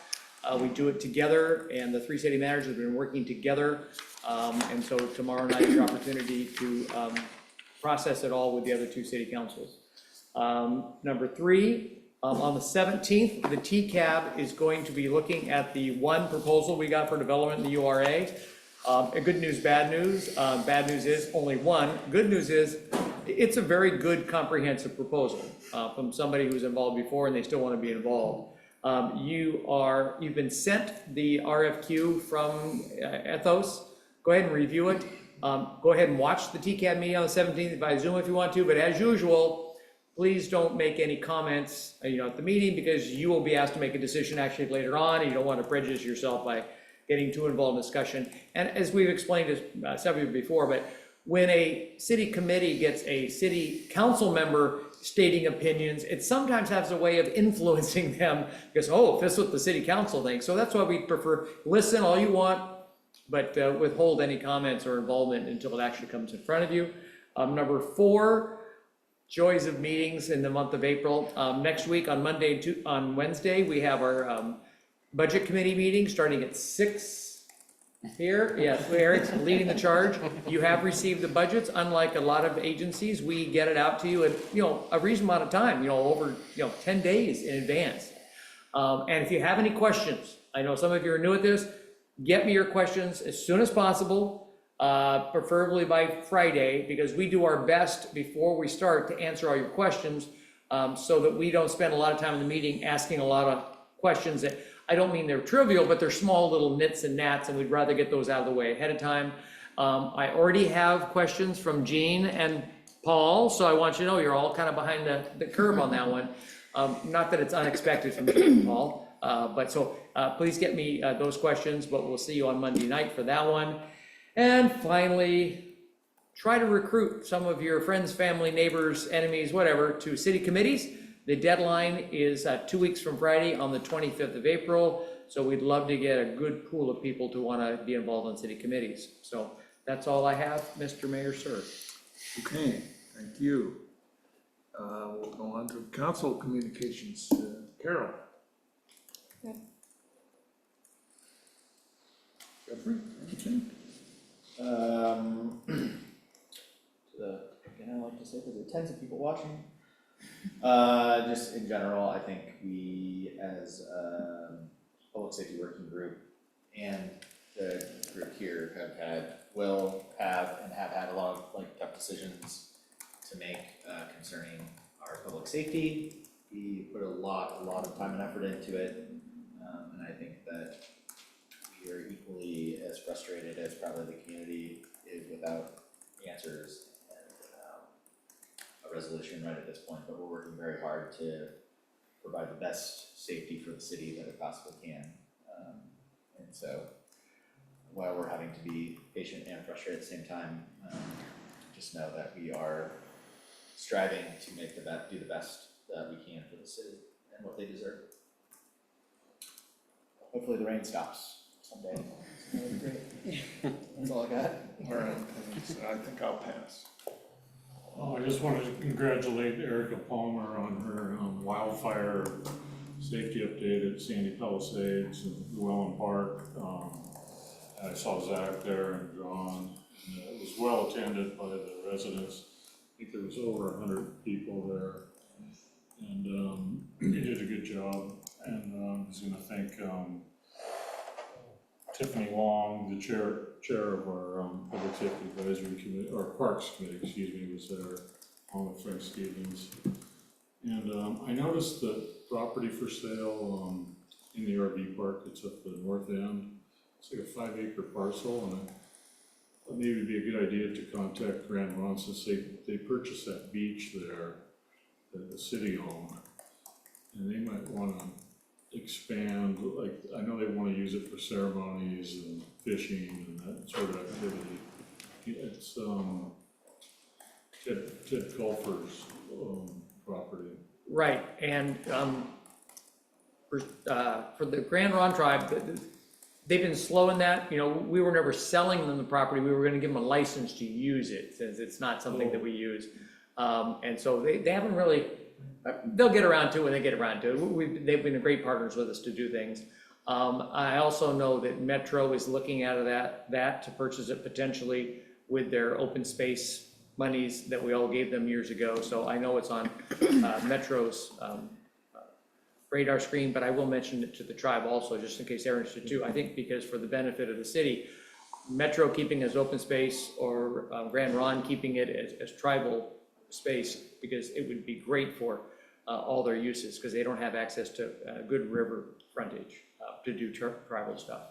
We do it together, and the 3 city managers have been working together, and so tomorrow night is your opportunity to process it all with the other 2 city councils. Number 3, on the 17th, the TCAB is going to be looking at the one proposal we got for development in the URA. Good news, bad news. Bad news is only one. Good news is it's a very good comprehensive proposal from somebody who's involved before and they still want to be involved. You've been sent the RFQ from Ethos. Go ahead and review it. Go ahead and watch the TCAB meeting on the 17th by Zoom if you want to, but as usual, please don't make any comments, at the meeting, because you will be asked to make a decision actually later on, and you don't want to prejudice yourself by getting too involved in discussion. And as we've explained to several of you before, but when a city committee gets a city council member stating opinions, it sometimes has a way of influencing them, because, oh, this is what the city council thinks. So that's why we prefer, listen all you want, but withhold any comments or involvement until it actually comes in front of you. Number 4, joys of meetings in the month of April. Next week on Wednesday, we have our budget committee meeting starting at 6 here. Yes, Eric's leading the charge. You have received the budgets. Unlike a lot of agencies, we get it out to you in a reasonable amount of time, over 10 days in advance. And if you have any questions, I know some of you are new at this, get me your questions as soon as possible. Preferably by Friday, because we do our best before we start to answer all your questions, so that we don't spend a lot of time in the meeting asking a lot of questions that, I don't mean they're trivial, but they're small little nits and gnats, and we'd rather get those out of the way ahead of time. I already have questions from Jean and Paul, so I want you to know you're all kind of behind the curve on that one. Not that it's unexpected from Jean and Paul, but so please get me those questions, but we'll see you on Monday night for that one. And finally, try to recruit some of your friends, family, neighbors, enemies, whatever, to city committees. The deadline is 2 weeks from Friday on the 25th of April. So we'd love to get a good pool of people to want to be involved in city committees. So that's all I have, Mr. Mayor, sir. Okay, thank you. We'll go on to council communications. Carol? Jeffrey, anything? Again, I like to say that there are tens of people watching. Just in general, I think we, as a public safety working group and the group here will have had a lot of tough decisions to make concerning our public safety we put a lot of time and effort into it. And I think that we are equally as frustrated as probably the community is without answers and a resolution right at this point, but we're working very hard to provide the best safety for the city that it possibly can. And so while we're having to be patient and frustrated at the same time, just know that we are striving to make do the best that we can for the city and what they deserve. Hopefully the rain stops someday. That would be great. That's all I got. All right, I think I'll pass. Oh, I just wanted to congratulate Erica Palmer on her wildfire safety update at Sandy Palisades and Llewellyn Park. I saw Zach there and John, and it was well attended by the residents. I think there was over 100 people there, and he did a good job. And I was going to thank Tiffany Long, the chair of our Public Safety Advisory Committee, or Parks Committee, excuse me, was there, along with Frank Stevens. And I noticed the property for sale in the RV park, it's at the north end. It's like a 5-acre parcel, and I thought maybe it'd be a good idea to contact Grand Ron since they purchased that beach there that the city owned. And they might want to expand, like, I know they want to use it for ceremonies and fishing and that sort of activity. It's Ted Culfer's property. Right, and for the Grand Ron tribe, they've been slow in that. You know, we were never selling them the property. We were going to give them a license to use it, since it's not something that we use. And so they haven't really, they'll get around to it when they get around to it. They've been great partners with us to do things. I also know that Metro is looking at that to purchase it potentially with their open space monies that we all gave them years ago. So I know it's on Metro's radar screen, but I will mention it to the tribe also, just in case they're interested too. I think because for the benefit of the city, Metro keeping as open space or Grand Ron keeping it as tribal space, because it would be great for all their uses, because they don't have access to good river frontage to do tribal stuff.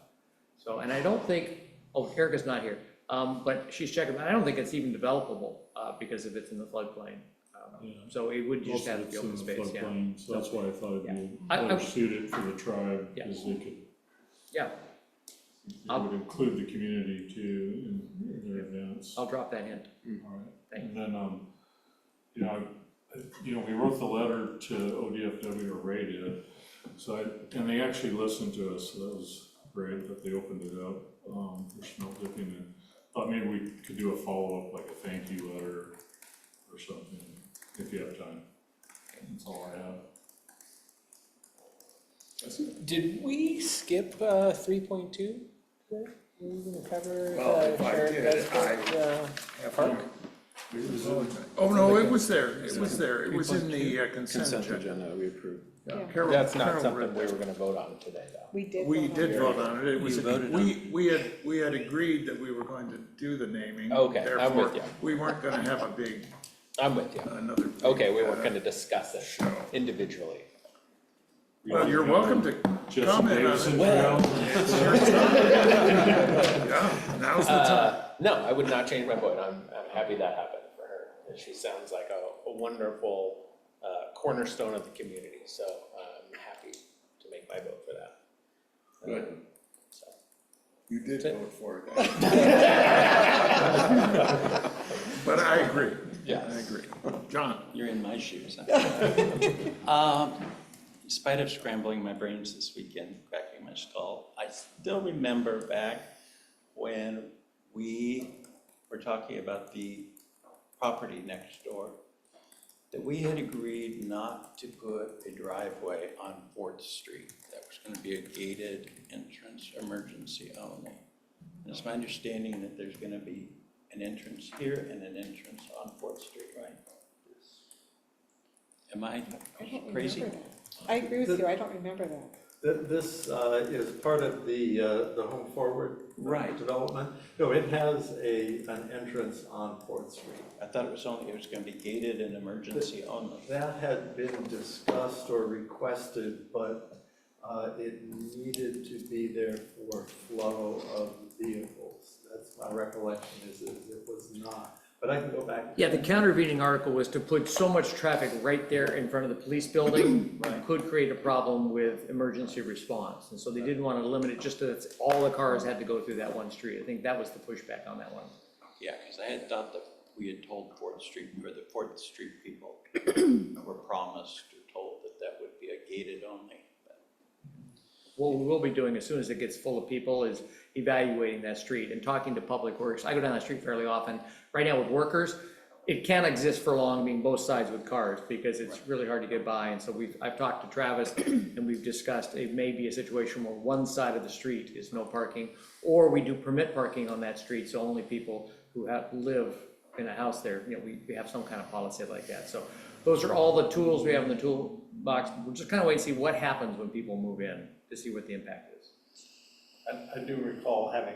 So, and I don't think, oh, Erica's not here, but she's checking, I don't think it's even developable because if it's in the floodplain. Yeah. So it would just Most of have to it's be in open the space, yeah. floodplain, so that's why I thought it'd Yeah. be I- better suited for the tribe, Yeah. because they could, Yeah, it would include the community too in their events. I'll drop that hint. All right, Thank and then, we wrote the letter to ODFW, or Ray did, so and they actually listened to us, so that was great that they opened it up, for smell dipping, and thought maybe we could do a follow-up, like a thank you letter or something, if you have time. That's all I have. Did we skip 3.2? Were we gonna cover Well, if I Sharon did, Nesbit, Park? Oh, no, it was there, it was there, it was in the consent Consent agenda. agenda we approved. Carol- That's not Carol something read we that. were gonna vote on today, though. We did. We vote on did it. vote on it, it was, You voted we had agreed that we were going to do the naming. Okay, I'm with therefore, you. We weren't gonna have a big, I'm with you. another. big, Okay, we weren't gonna discuss it show. individually. Well, you're welcome to Jesse comment on Davidson it. Trail. Yeah, now's the time. No, I would not change my vote. I'm happy that happened for her. And she sounds like a wonderful cornerstone of the community, so I'm happy to make my vote for that. Good. So. You did vote for it. But I agree. Yes. I agree. John? You're in my shoes. Huh? In spite of scrambling my brains this weekend, cracking my skull, I still remember back when we were talking about the property next door, that we had agreed not to put a driveway on 4th Street. That was going to be a gated entrance, emergency only. And it's my understanding that there's going to be an entrance here and an entrance on 4th Street, right? Am I I don't crazy? remember that. I agree with you, I don't remember that. This is part of the Home Forward Right. development. No, it has an entrance on Fourth Street. I thought it was gonna be gated and emergency only. That had been discussed or requested, but it needed to be there for flow of vehicles. That's my recollection, is it was not. But I can go back. Yeah, the countervening article was to put so much traffic right there in front of the police building, could create a problem with emergency response. And so they didn't want to limit it just to that all the cars had to go through that one street. I think that was the pushback on that one. Yeah, because I had thought that we had told Fourth Street, or the Fourth Street people were promised or told that that would be a gated only. What we will be doing as soon as it gets full of people is evaluating that street and talking to Public Works. I go down that street fairly often. Right now with workers, it can't exist for long, being both sides with cars, because it's really hard to get by. And so I've talked to Travis and we've discussed it may be a situation where one side of the street is no parking, or we do permit parking on that street, so only people who live in a house there, we have some kind of policy like that. So those are all the tools we have in the toolbox. We'll just kind of wait and see what happens when people move in, to see what the impact is. I do recall having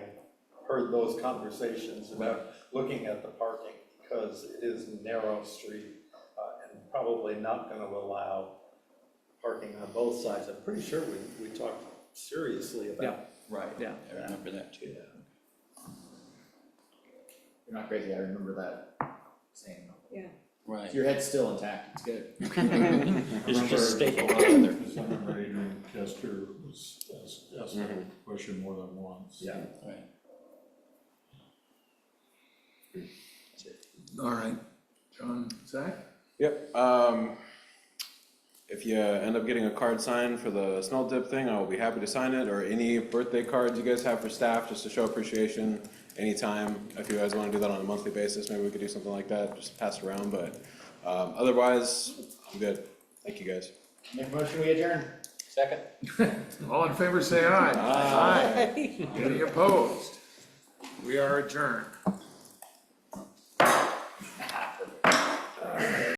heard those conversations about looking at the parking, because it is a narrow street and probably not going to allow parking on both sides. I'm pretty sure we talked seriously about. Right, Yeah. I remember that too. You're not crazy, I remember that saying. Yeah. Right. Your head's still intact, it's good. It's just stapled I together. remember Adrian Kester was asked that question more than once. Yeah. Right. All right, John, Zach? Yep, if you end up getting a card signed for the smell dip thing, I will be happy to sign it, or any birthday cards you guys have for staff, just to show appreciation anytime. If you guys wanna do that on a monthly basis, maybe we could do something like that, just pass it around, but, otherwise, I'm good. Thank you, guys. Make a motion, we adjourn. Second? All in favor, say aye. Aye. Any opposed? We are adjourned.